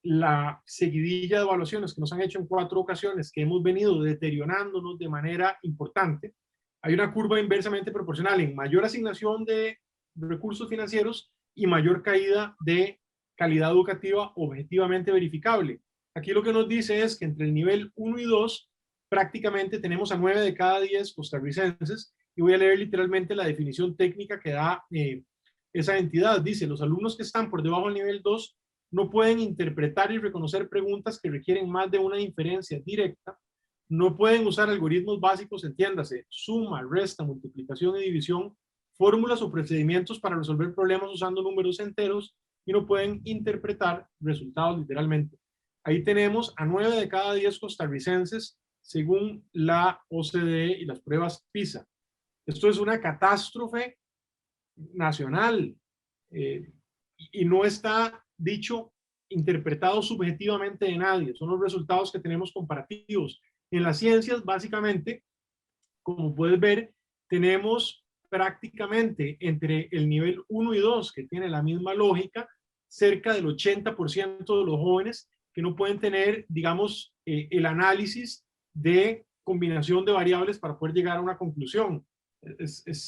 la seguidilla de evaluaciones que nos han hecho en 4 ocasiones, que hemos venido deteriorándonos de manera importante. Hay una curva inversamente proporcional en mayor asignación de recursos financieros y mayor caída de calidad educativa objetivamente verificable. Aquí lo que nos dice es que entre el nivel 1 y 2 prácticamente tenemos a 9 de cada 10 costarricenses, y voy a leer literalmente la definición técnica que da esa entidad. Dice: los alumnos que están por debajo del nivel 2 no pueden interpretar y reconocer preguntas que requieren más de una inferencia directa, no pueden usar algoritmos básicos, entiéndase, suma, resta, multiplicación y división, fórmulas o procedimientos para resolver problemas usando números enteros, y no pueden interpretar resultados literalmente. Ahí tenemos a 9 de cada 10 costarricenses según la OCDE y las pruebas PISA. Esto es una catástrofe nacional y no está dicho, interpretado subjetivamente de nadie. Son los resultados que tenemos comparativos. En las ciencias, básicamente, como puedes ver, tenemos prácticamente entre el nivel 1 y 2, que tiene la misma lógica, cerca del 80% de los jóvenes que no pueden tener, digamos, el análisis de combinación de variables para poder llegar a una conclusión.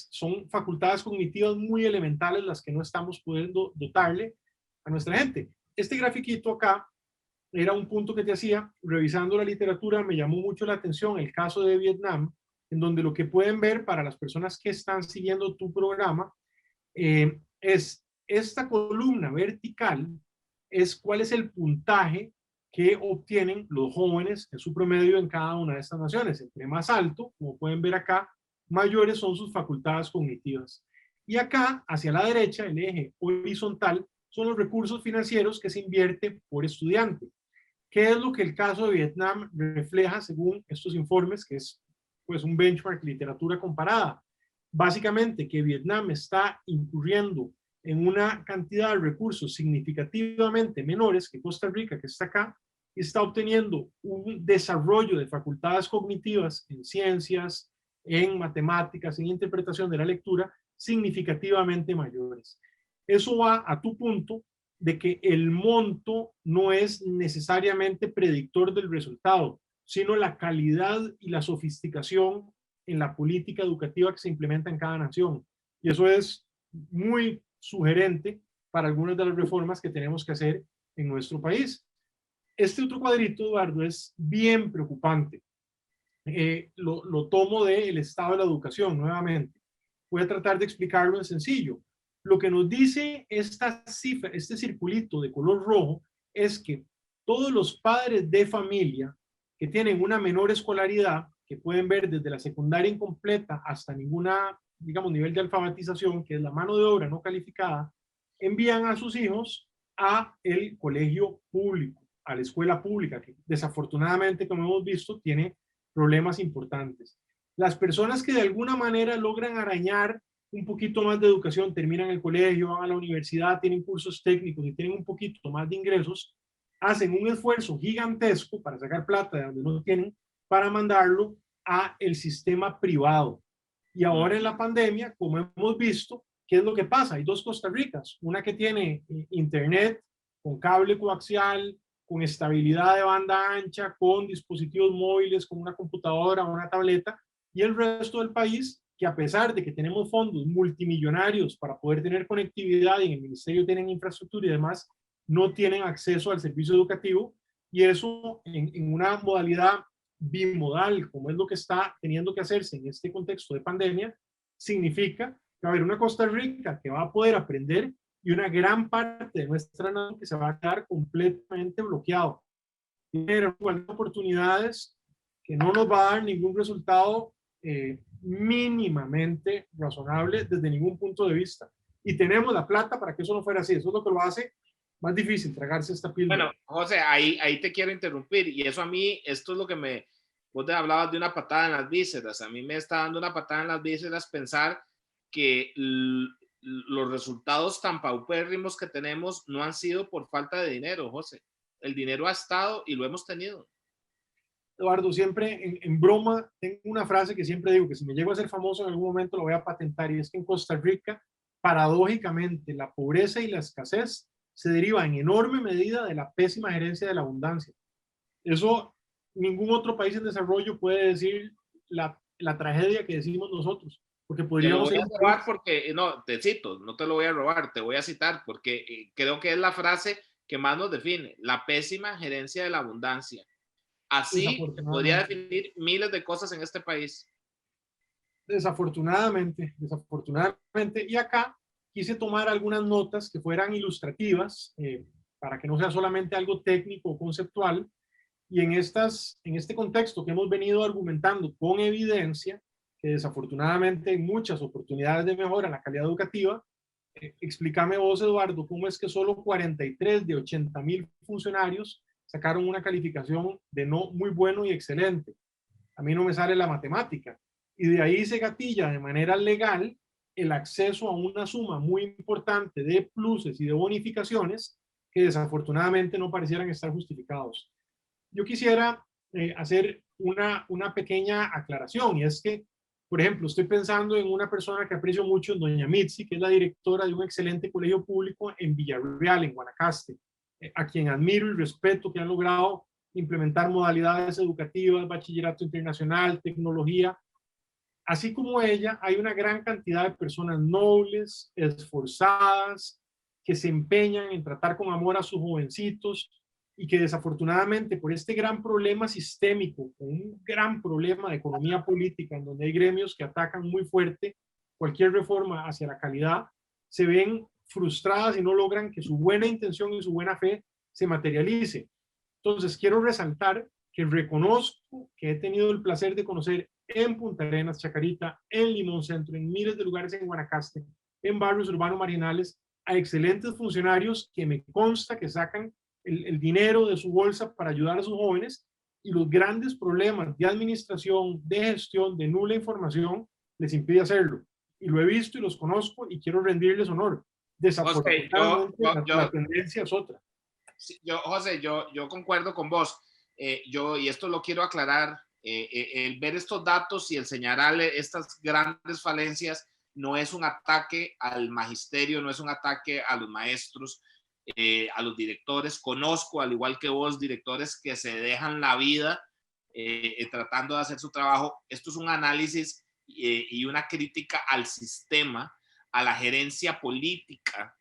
Son facultades cognitivas muy elementales las que no estamos pudiendo dotarle a nuestra gente. Este grafiquito acá era un punto que te hacía, revisando la literatura, me llamó mucho la atención el caso de Vietnam, en donde lo que pueden ver para las personas que están siguiendo tu programa es esta columna vertical, es cuál es el puntaje que obtienen los jóvenes en su promedio en cada una de estas naciones. Entre más alto, como pueden ver acá, mayores son sus facultades cognitivas. Y acá, hacia la derecha, el eje horizontal, son los recursos financieros que se invierte por estudiante. ¿Qué es lo que el caso de Vietnam refleja según estos informes, que es pues un benchmark literatura comparada? Básicamente que Vietnam está incurriendo en una cantidad de recursos significativamente menores que Costa Rica, que está acá, y está obteniendo un desarrollo de facultades cognitivas en ciencias, en matemáticas, en interpretación de la lectura, significativamente mayores. Eso va a tu punto de que el monto no es necesariamente predictor del resultado, sino la calidad y la sofisticación en la política educativa que se implementa en cada nación. Y eso es muy sugerente para algunas de las reformas que tenemos que hacer en nuestro país. Este otro cuadrito, Eduardo, es bien preocupante. Lo tomo del estado de la educación nuevamente. Voy a tratar de explicarlo en sencillo. Lo que nos dice esta cifra, este circulito de color rojo, es que todos los padres de familia que tienen una menor escolaridad, que pueden ver desde la secundaria incompleta hasta ninguna, digamos, nivel de alfabetización, que es la mano de obra no calificada, envían a sus hijos a el colegio público, a la escuela pública, que desafortunadamente, como hemos visto, tiene problemas importantes. Las personas que de alguna manera logran arañar un poquito más de educación, terminan el colegio, van a la universidad, tienen cursos técnicos y tienen un poquito más de ingresos, hacen un esfuerzo gigantesco para sacar plata de donde no tienen, para mandarlo a el sistema privado. Y ahora en la pandemia, como hemos visto, ¿qué es lo que pasa? Hay dos Costa Ricas, una que tiene internet con cable coaxial, con estabilidad de banda ancha, con dispositivos móviles, con una computadora o una tableta, y el resto del país, que a pesar de que tenemos fondos multimillonarios para poder tener conectividad y en el ministerio tienen infraestructura y demás, no tienen acceso al servicio educativo, y eso en una modalidad bimodal, como es lo que está teniendo que hacerse en este contexto de pandemia, significa que va a haber una Costa Rica que va a poder aprender y una gran parte de nuestra nación que se va a quedar completamente bloqueado. Tiene oportunidades que no nos va a dar ningún resultado mínimamente razonable desde ningún punto de vista. Y tenemos la plata para que eso no fuera así. Eso es lo que lo hace más difícil, tragarse esta píldora. Bueno, José, ahí te quiero interrumpir. Y eso a mí, esto es lo que me... Vos te hablabas de una patada en las vísceras. A mí me está dando una patada en las vísceras pensar que los resultados tan paupérrimos que tenemos no han sido por falta de dinero, José. El dinero ha estado y lo hemos tenido. Eduardo, siempre en broma tengo una frase que siempre digo, que si me llego a ser famoso en algún momento lo voy a patentar, y es que en Costa Rica, paradójicamente, la pobreza y la escasez se deriva en enorme medida de la pésima gerencia de la abundancia. Eso ningún otro país en desarrollo puede decir la tragedia que decimos nosotros, porque podríamos Te lo voy a robar porque, no, te cito, no te lo voy a robar, te voy a citar porque creo que es la frase que más nos define, la pésima gerencia de la abundancia. Así podría definir miles de cosas en este país. Desafortunadamente, y acá quise tomar algunas notas que fueran ilustrativas, para que no sea solamente algo técnico o conceptual, y en este contexto que hemos venido argumentando con evidencia, que desafortunadamente hay muchas oportunidades de mejora en la calidad educativa, explícame vos, Eduardo, cómo es que solo 43 de 80,000 funcionarios sacaron una calificación de no muy bueno y excelente. A mí no me sale la matemática. Y de ahí se gatilla de manera legal el acceso a una suma muy importante de pluses y de bonificaciones que desafortunadamente no parecieran estar justificados. Yo quisiera hacer una pequeña aclaración, y es que, por ejemplo, estoy pensando en una persona que aprecio mucho, doña Mitzi, que es la directora de un excelente colegio público en Villarreal, en Guanacaste, a quien admiro y respeto, que han logrado implementar modalidades educativas, bachillerato internacional, tecnología. Así como ella, hay una gran cantidad de personas nobles, esforzadas, que se empeñan en tratar con amor a sus jovencitos, y que desafortunadamente por este gran problema sistémico, un gran problema de economía política, en donde hay gremios que atacan muy fuerte cualquier reforma hacia la calidad, se ven frustradas y no logran que su buena intención y su buena fe se materialice. Entonces, quiero resaltar que reconozco que he tenido el placer de conocer en Punta Arenas, Chacarita, en Limón Centro, en miles de lugares en Guanacaste, en barrios urbanos marginales, a excelentes funcionarios que me consta que sacan el dinero de su bolsa para ayudar a sus jóvenes, y los grandes problemas de administración, de gestión, de nula información, les impide hacerlo. Y lo he visto y los conozco y quiero rendirles honor. José, Desafortunadamente, la tendencia es otra. Sí, José, yo concuerdo con vos. Y esto lo quiero aclarar, el ver estos datos y el señalarle estas grandes falencias no es un ataque al magisterio, no es un ataque a los maestros, a los directores. Conozco, al igual que vos, directores que se dejan la vida tratando de hacer su trabajo. Esto es un análisis y una crítica al sistema, a la gerencia política.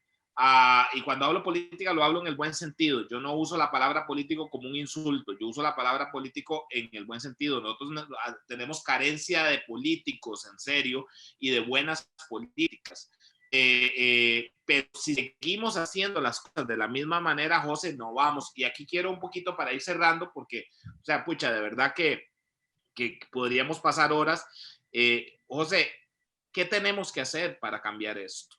Y cuando hablo política lo hablo en el buen sentido. Yo no uso la palabra político como un insulto, yo uso la palabra político en el buen sentido. Nosotros tenemos carencia de políticos en serio y de buenas políticas. Pero si seguimos haciendo las cosas de la misma manera, José, no vamos. Y aquí quiero un poquito para ir cerrando, porque, o sea, pucha, de verdad que podríamos pasar horas. José, ¿qué tenemos que hacer para cambiar esto?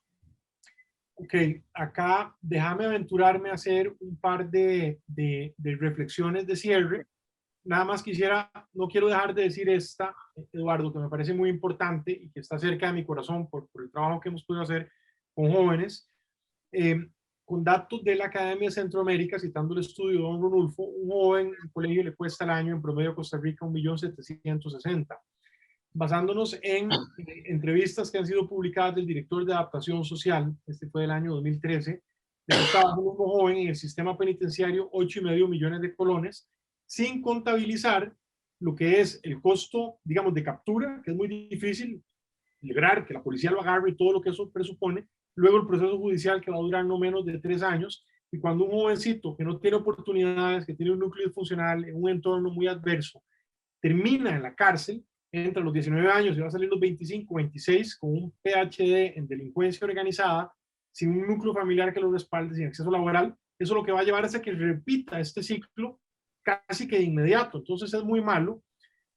Ok, acá déjame aventurarme a hacer un par de reflexiones de cierre. Nada más no quiero dejar de decir esta, Eduardo, que me parece muy importante y que está cerca de mi corazón por el trabajo que hemos podido hacer con jóvenes. Con datos de la Academia de Centroamérica, citando el estudio de don Ronulfo, un joven en colegio le cuesta al año en promedio a Costa Rica 1.760.000. Basándonos en entrevistas que han sido publicadas del director de adaptación social, este fue del año 2013, le costaba a un joven en el sistema penitenciario 8,5 millones de colones, sin contabilizar lo que es el costo, digamos, de captura, que es muy difícil lograr que la policía lo agarre y todo lo que eso presupone, luego el proceso judicial que va a durar no menos de 3 años, y cuando un jovencito que no tiene oportunidades, que tiene un núcleo disfuncional en un entorno muy adverso, termina en la cárcel, entre los 19 años y va a salir los 25, 26 con un PhD en delincuencia organizada, sin un núcleo familiar que lo respalde, sin acceso laboral, eso lo que va a llevar es a que repita este ciclo casi que de inmediato. Entonces es muy malo.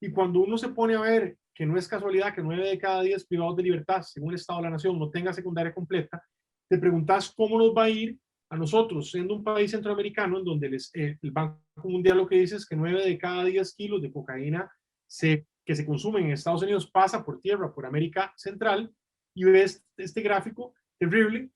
Y cuando uno se pone a ver que no es casualidad que 9 de cada 10 privados de libertad, según el Estado de la Nación, no tenga secundaria completa, te preguntas cómo nos va a ir a nosotros, siendo un país centroamericano en donde el Banco Mundial lo que dice es que 9 de cada 10 kilos de cocaína que se consumen en Estados Unidos pasa por tierra, por América Central, y ves este gráfico terrible,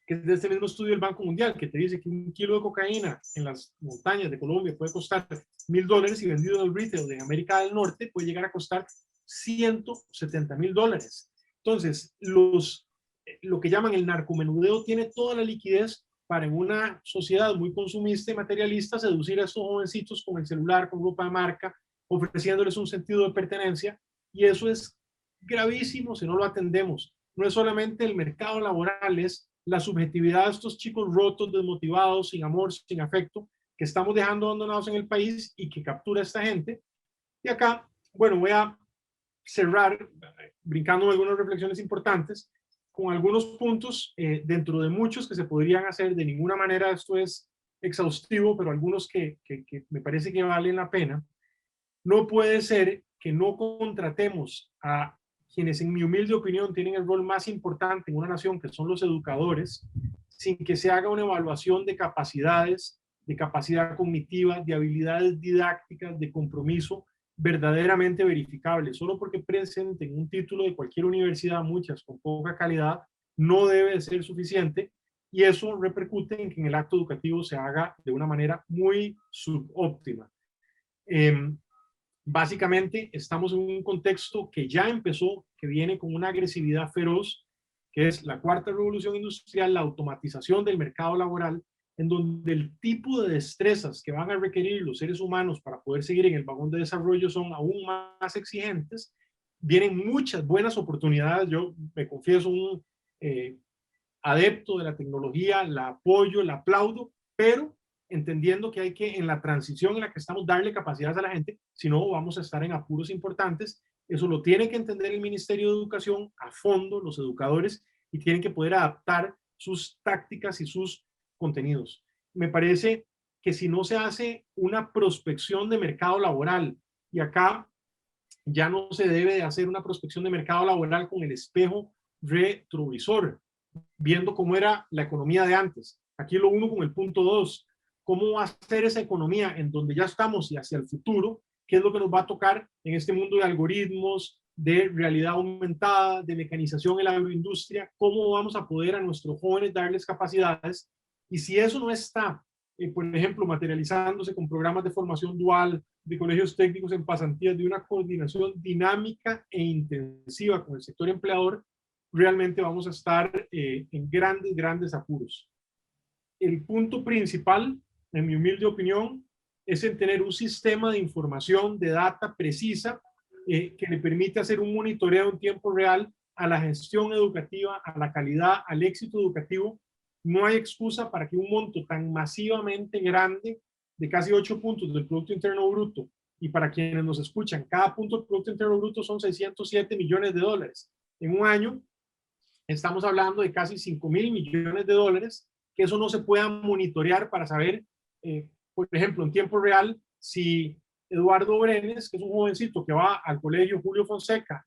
que es de este mismo estudio del Banco Mundial, que te dice que un kilo de cocaína en las montañas de Colombia puede costar $1,000 y vendido en el retail de América del Norte puede llegar a costar $170,000. Entonces, lo que llaman el narcomenudeo tiene toda la liquidez para en una sociedad muy consumista y materialista seducir a estos jovencitos con el celular, con ropa de marca, ofreciéndoles un sentido de pertenencia, y eso es gravísimo si no lo atendemos. No es solamente el mercado laboral, es la subjetividad de estos chicos rotos, desmotivados, sin amor, sin afecto, que estamos dejando abandonados en el país y que captura esta gente. Y acá, bueno, voy a cerrar brincando algunas reflexiones importantes con algunos puntos dentro de muchos que se podrían hacer. De ninguna manera esto es exhaustivo, pero algunos que me parece que valen la pena. No puede ser que no contratemos a quienes, en mi humilde opinión, tienen el rol más importante en una nación, que son los educadores, sin que se haga una evaluación de capacidades, de capacidad cognitiva, de habilidades didácticas, de compromiso verdaderamente verificable. Solo porque presenten un título de cualquier universidad, muchas con poca calidad, no debe ser suficiente, y eso repercute en que en el acto educativo se haga de una manera muy subóptima. Básicamente estamos en un contexto que ya empezó, que viene con una agresividad feroz, que es la cuarta revolución industrial, la automatización del mercado laboral, en donde el tipo de destrezas que van a requerir los seres humanos para poder seguir en el vagón de desarrollo son aún más exigentes. Vienen muchas buenas oportunidades. Yo me confieso un adepto de la tecnología, la apoyo, la aplaudo, pero entendiendo que hay que, en la transición en la que estamos, darle capacidades a la gente, si no vamos a estar en apuros importantes. Eso lo tiene que entender el Ministerio de Educación a fondo, los educadores, y tienen que poder adaptar sus tácticas y sus contenidos. Me parece que si no se hace una prospección de mercado laboral, y acá ya no se debe de hacer una prospección de mercado laboral con el espejo retrovisor, viendo cómo era la economía de antes. Aquí lo uno con el punto 2. cómo va a ser esa economía en donde ya estamos y hacia el futuro, qué es lo que nos va a tocar en este mundo de algoritmos, de realidad aumentada, de mecanización en la agroindustria, cómo vamos a poder a nuestros jóvenes darles capacidades. Y si eso no está, por ejemplo, materializándose con programas de formación dual, de colegios técnicos en pasantías, de una coordinación dinámica e intensiva con el sector empleador, realmente vamos a estar en grandes apuros. El punto principal, en mi humilde opinión, es en tener un sistema de información, de data precisa, que le permite hacer un monitoreo en tiempo real a la gestión educativa, a la calidad, al éxito educativo. No hay excusa para que un monto tan masivamente grande, de casi 8 puntos del Producto Interno Bruto, y para quienes nos escuchan, cada punto del Producto Interno Bruto son 607 millones de dólares. En un año estamos hablando de casi 5.000 millones de dólares, que eso no se pueda monitorear para saber, por ejemplo, en tiempo real, si Eduardo Brenes, que es un jovencito que va al colegio Julio Fonseca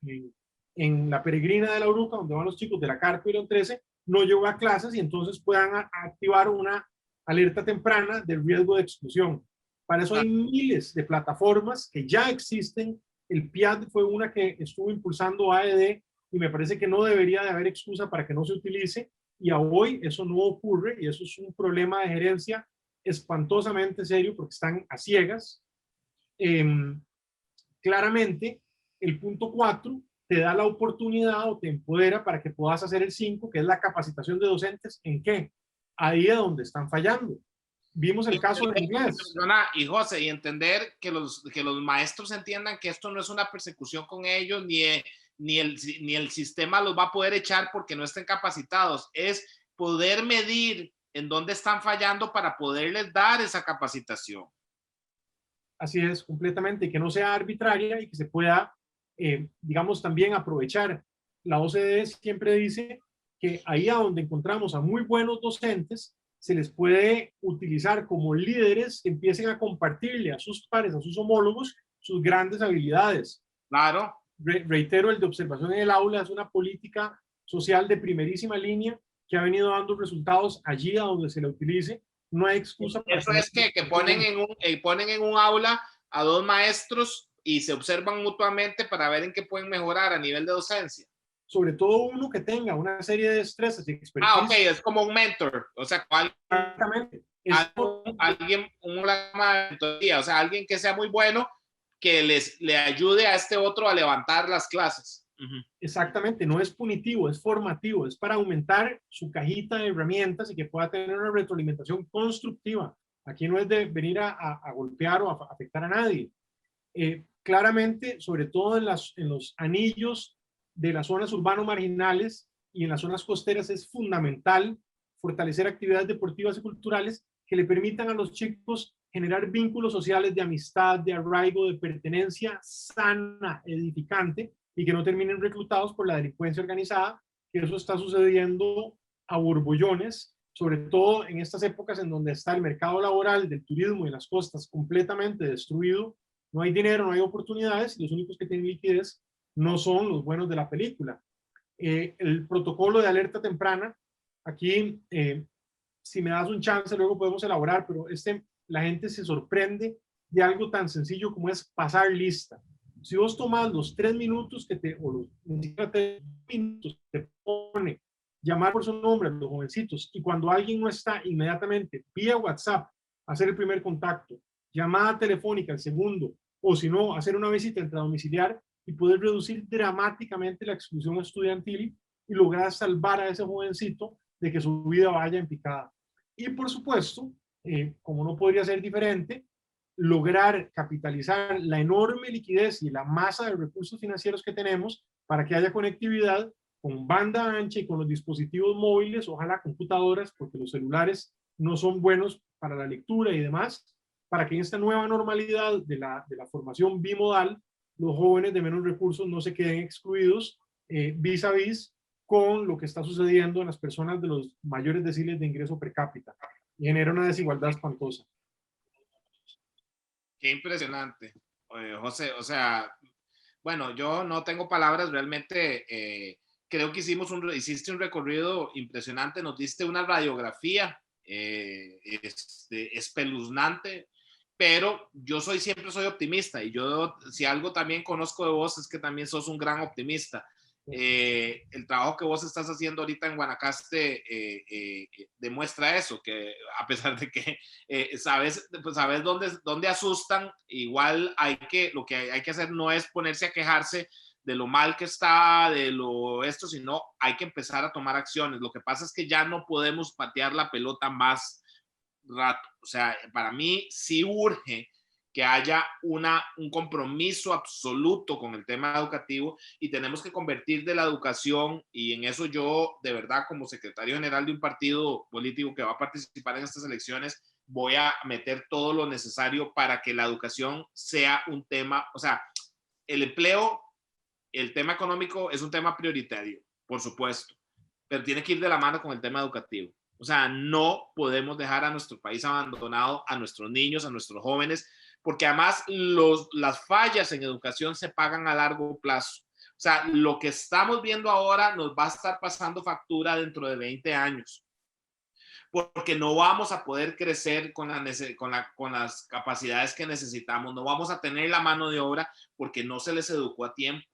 en la Peregrina de la Uruca, donde van los chicos de la Carpa y León 13, no llegó a clases y entonces puedan activar una alerta temprana del riesgo de exclusión. Para eso hay miles de plataformas que ya existen. El PIAD fue una que estuvo impulsando AED y me parece que no debería de haber excusa para que no se utilice, y a hoy eso no ocurre, y eso es un problema de gerencia espantosamente serio porque están a ciegas. Claramente, el punto 4 te da la oportunidad o te empodera para que puedas hacer el 5, que es la capacitación de docentes. ¿En qué? Ahí es donde están fallando. Vimos el caso del inglés. Y José, y entender que los maestros entiendan que esto no es una persecución con ellos, ni el sistema los va a poder echar porque no estén capacitados. Es poder medir en dónde están fallando para poderles dar esa capacitación. Así es, completamente, y que no sea arbitraria y que se pueda, digamos, también aprovechar. La OCDE siempre dice que ahí a donde encontramos a muy buenos docentes, se les puede utilizar como líderes que empiecen a compartirle a sus pares, a sus homólogos, sus grandes habilidades. Claro. Reitero, el de observación en el aula es una política social de primerísima línea que ha venido dando resultados allí a donde se la utilice. No hay excusa para eso. Es que ponen en un aula a dos maestros y se observan mutuamente para ver en qué pueden mejorar a nivel de docencia. Sobre todo uno que tenga una serie de destrezas y expertise. Ok, es como un mentor, o sea, exactamente. Alguien, una mentoría, o sea, alguien que sea muy bueno, que le ayude a este otro a levantar las clases. Exactamente, no es punitivo, es formativo, es para aumentar su cajita de herramientas y que pueda tener una retroalimentación constructiva. Aquí no es de venir a golpear o a afectar a nadie. Claramente, sobre todo en los anillos de las zonas urbanas marginales y en las zonas costeras, es fundamental fortalecer actividades deportivas y culturales que le permitan a los chicos generar vínculos sociales de amistad, de arraigo, de pertenencia sana, edificante, y que no terminen reclutados por la delincuencia organizada, que eso está sucediendo a borbollones, sobre todo en estas épocas en donde está el mercado laboral del turismo y las costas completamente destruido. No hay dinero, no hay oportunidades, y los únicos que tienen liquidez no son los buenos de la película. El protocolo de alerta temprana, aquí, si me das un chance, luego podemos elaborar, pero la gente se sorprende de algo tan sencillo como es pasar lista. Si vos tomas los 3 minutos o los 3 minutos que te pone llamar por su nombre a los jovencitos, y cuando alguien no está, inmediatamente vía WhatsApp hacer el primer contacto, llamada telefónica el segundo, o si no, hacer una visita intradomiciliar, y poder reducir dramáticamente la exclusión estudiantil y lograr salvar a ese jovencito de que su vida vaya en picada. Y por supuesto, como no podría ser diferente, lograr capitalizar la enorme liquidez y la masa de recursos financieros que tenemos para que haya conectividad con banda ancha y con los dispositivos móviles, ojalá computadoras, porque los celulares no son buenos para la lectura y demás, para que en esta nueva normalidad de la formación bimodal, los jóvenes de menos recursos no se queden excluidos vis a vis con lo que está sucediendo en las personas de los mayores deciles de ingreso per cápita, y genera una desigualdad espantosa. Qué impresionante, José. O sea, bueno, yo no tengo palabras, realmente creo que hiciste un recorrido impresionante, nos diste una radiografía espeluznante, pero yo siempre soy optimista, y yo, si algo también conozco de vos, es que también sos un gran optimista. El trabajo que vos estás haciendo ahorita en Guanacaste demuestra eso, que a pesar de que sabes, pues sabes dónde asustan, igual lo que hay que hacer no es ponerse a quejarse de lo mal que está, sino hay que empezar a tomar acciones. Lo que pasa es que ya no podemos patear la pelota más rato. O sea, para mí sí urge que haya un compromiso absoluto con el tema educativo, y tenemos que convertir de la educación, y en eso yo, de verdad, como secretario general de un partido político que va a participar en estas elecciones, voy a meter todo lo necesario para que la educación sea un tema, o sea, el empleo, el tema económico es un tema prioritario, por supuesto, pero tiene que ir de la mano con el tema educativo. O sea, no podemos dejar a nuestro país abandonado, a nuestros niños, a nuestros jóvenes, porque además las fallas en educación se pagan a largo plazo. O sea, lo que estamos viendo ahora nos va a estar pasando factura dentro de 20 años, porque no vamos a poder crecer con las capacidades que necesitamos, no vamos a tener la mano de obra porque no se les educó a tiempo.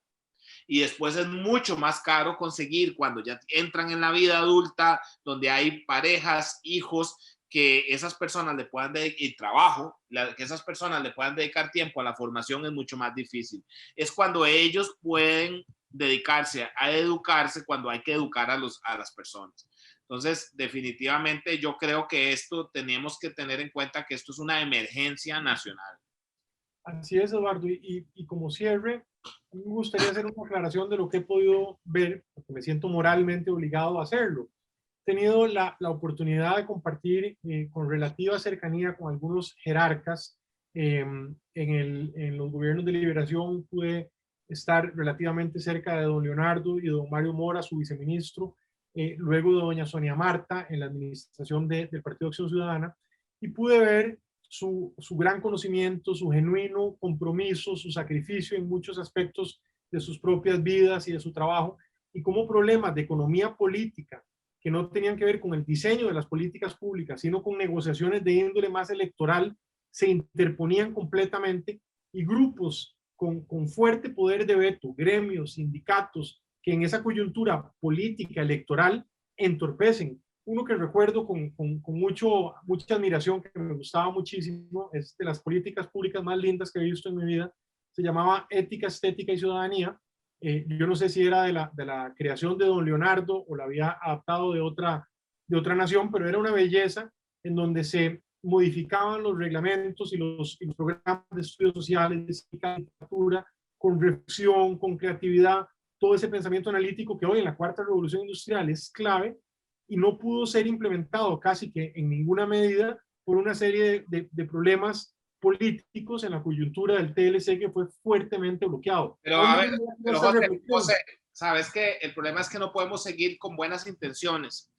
Y después es mucho más caro conseguir, cuando ya entran en la vida adulta, donde hay parejas, hijos, que esas personas le puedan dedicar, y trabajo, que esas personas le puedan dedicar tiempo a la formación, es mucho más difícil. Es cuando ellos pueden dedicarse a educarse, cuando hay que educar a las personas. Entonces, definitivamente yo creo que esto tenemos que tener en cuenta, que esto es una emergencia nacional. Así es, Eduardo. Y como cierre, a mí me gustaría hacer una aclaración de lo que he podido ver, porque me siento moralmente obligado a hacerlo. He tenido la oportunidad de compartir con relativa cercanía con algunos jerarcas. En los gobiernos de liberación pude estar relativamente cerca de don Leonardo y de don Mario Mora, su viceministro, luego de doña Sonia Marta en la administración del Partido Acción Ciudadana, y pude ver su gran conocimiento, su genuino compromiso, su sacrificio en muchos aspectos de sus propias vidas y de su trabajo, y cómo problemas de economía política que no tenían que ver con el diseño de las políticas públicas, sino con negociaciones de índole más electoral, se interponían completamente, y grupos con fuerte poder de veto, gremios, sindicatos, que en esa coyuntura política electoral entorpecen. Uno que recuerdo con mucha admiración, que me gustaba muchísimo, es de las políticas públicas más lindas que he visto en mi vida, se llamaba Ética, Estética y Ciudadanía. Yo no sé si era de la creación de don Leonardo o la había adaptado de otra nación, pero era una belleza en donde se modificaban los reglamentos y los programas de estudios sociales, de literatura, con reflexión, con creatividad, todo ese pensamiento analítico que hoy en la cuarta revolución industrial es clave, y no pudo ser implementado casi que en ninguna medida por una serie de problemas políticos en la coyuntura del TLC, que fue fuertemente bloqueado. Pero Hoy a ver, pero José, reflexión. sabes que el problema es que no podemos seguir con buenas intenciones.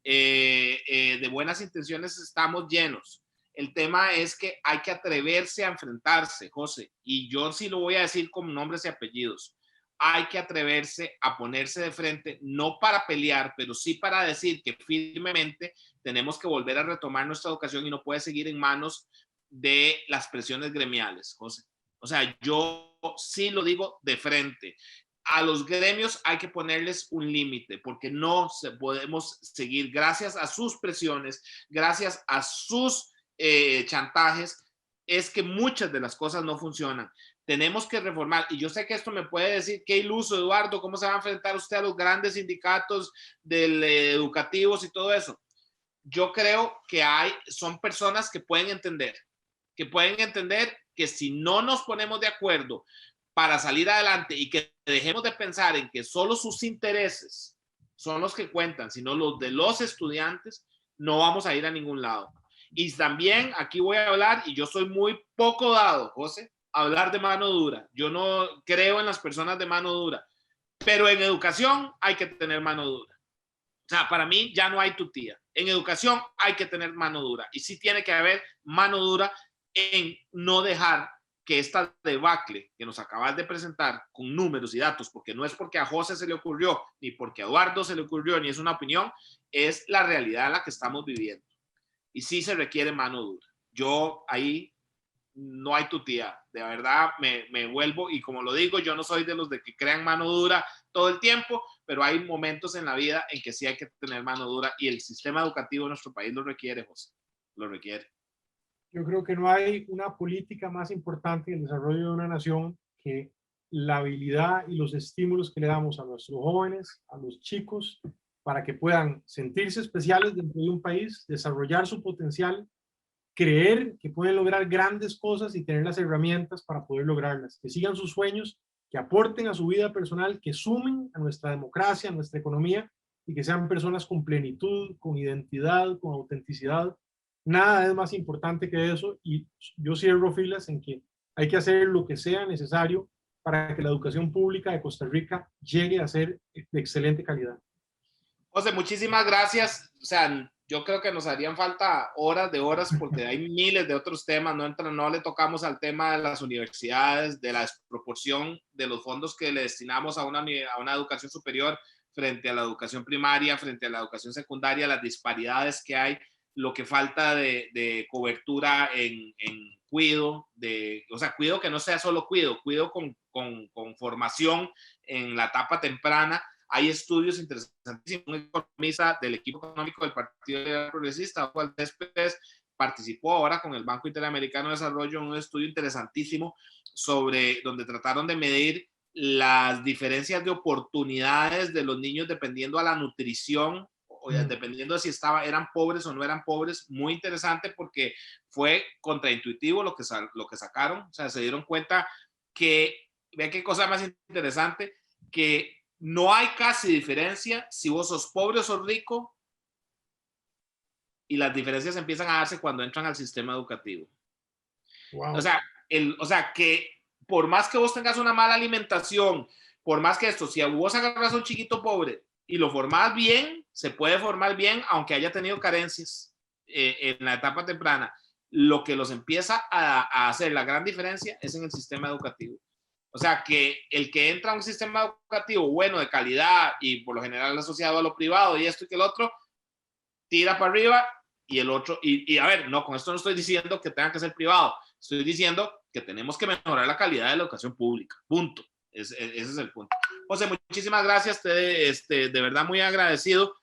De buenas intenciones estamos llenos. El tema es que hay que atreverse a enfrentarse, José, y yo sí lo voy a decir con nombres y apellidos. Hay que atreverse a ponerse de frente, no para pelear, pero sí para decir que firmemente tenemos que volver a retomar nuestra educación, y no puede seguir en manos de las presiones gremiales, José. O sea, yo sí lo digo de frente. A los gremios hay que ponerles un límite, porque no podemos seguir, gracias a sus presiones, gracias a sus chantajes, es que muchas de las cosas no funcionan. Tenemos que reformar, y yo sé que esto me puede decir, qué iluso, Eduardo, ¿cómo se va a enfrentar usted a los grandes sindicatos educativos y todo eso? Yo creo que son personas que pueden entender que si no nos ponemos de acuerdo para salir adelante, y que dejemos de pensar en que solo sus intereses son los que cuentan, sino los de los estudiantes, no vamos a ir a ningún lado. Y también aquí voy a hablar, y yo soy muy poco dado, José, a hablar de mano dura. Yo no creo en las personas de mano dura, pero en educación hay que tener mano dura. O sea, para mí ya no hay tutía. En educación hay que tener mano dura, y sí tiene que haber mano dura en no dejar que esta debacle que nos acabas de presentar con números y datos, porque no es porque a José se le ocurrió, ni porque a Eduardo se le ocurrió, ni es una opinión, es la realidad en la que estamos viviendo. y sí se requiere mano dura. Yo ahí no hay tutía, de verdad me vuelvo, y como lo digo, yo no soy de los de que crean mano dura todo el tiempo, pero hay momentos en la vida en que sí hay que tener mano dura, y el sistema educativo de nuestro país lo requiere, José, lo requiere. Yo creo que no hay una política más importante en el desarrollo de una nación que la habilidad y los estímulos que le damos a nuestros jóvenes, a los chicos, para que puedan sentirse especiales dentro de un país, desarrollar su potencial, creer que pueden lograr grandes cosas y tener las herramientas para poder lograrlas, que sigan sus sueños, que aporten a su vida personal, que sumen a nuestra democracia, a nuestra economía, y que sean personas con plenitud, con identidad, con autenticidad. Nada es más importante que eso, y yo cierro filas en que hay que hacer lo que sea necesario para que la educación pública de Costa Rica llegue a ser de excelente calidad. José, muchísimas gracias. O sea, yo creo que nos harían falta horas de horas porque hay miles de otros temas. No le tocamos al tema de las universidades, de la desproporción de los fondos que le destinamos a una educación superior frente a la educación primaria, frente a la educación secundaria, las disparidades que hay, lo que falta de cobertura en cuido, o sea, cuido que no sea solo cuido con formación en la etapa temprana. Hay estudios interesantísimos. Un economista del equipo económico del Partido Liberal Progresista, Juan Céspedes, participó ahora con el Banco Interamericano de Desarrollo en un estudio interesantísimo donde trataron de medir las diferencias de oportunidades de los niños dependiendo a la nutrición, o dependiendo de si eran pobres o no eran pobres. Muy interesante porque fue contraintuitivo lo que sacaron. O sea, se dieron cuenta que, vean qué cosa más interesante, que no hay casi diferencia si vos sos pobre o sos rico, y las diferencias empiezan a darse cuando entran al sistema educativo. Wow. O sea, que por más que vos tengas una mala alimentación, por más que esto, si vos agarras a un chiquito pobre y lo formás bien, se puede formar bien aunque haya tenido carencias en la etapa temprana. Lo que los empieza a hacer la gran diferencia es en el sistema educativo. O sea, que el que entra a un sistema educativo bueno, de calidad, y por lo general asociado a lo privado y esto y que el otro, tira para arriba, y el otro, y a ver, no, con esto no estoy diciendo que tenga que ser privado, estoy diciendo que tenemos que mejorar la calidad de la educación pública, punto. Ese es el punto. José, muchísimas gracias, de verdad muy agradecido.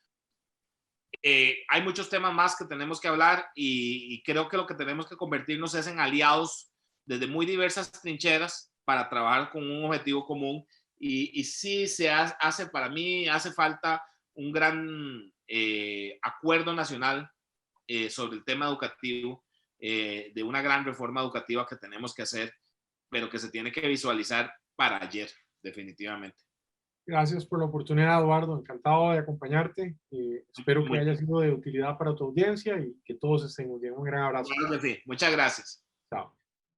Hay muchos temas más que tenemos que hablar, y creo que lo que tenemos que convertirnos es en aliados desde muy diversas trincheras para trabajar con un objetivo común, y sí para mí hace falta un gran acuerdo nacional sobre el tema educativo, de una gran reforma educativa que tenemos que hacer, pero que se tiene que visualizar para ayer, definitivamente. Gracias por la oportunidad, Eduardo. Encantado de acompañarte. Espero que haya sido de utilidad para tu audiencia y que todos estén muy bien. Un gran abrazo. Claro que sí. Muchas gracias. Chao.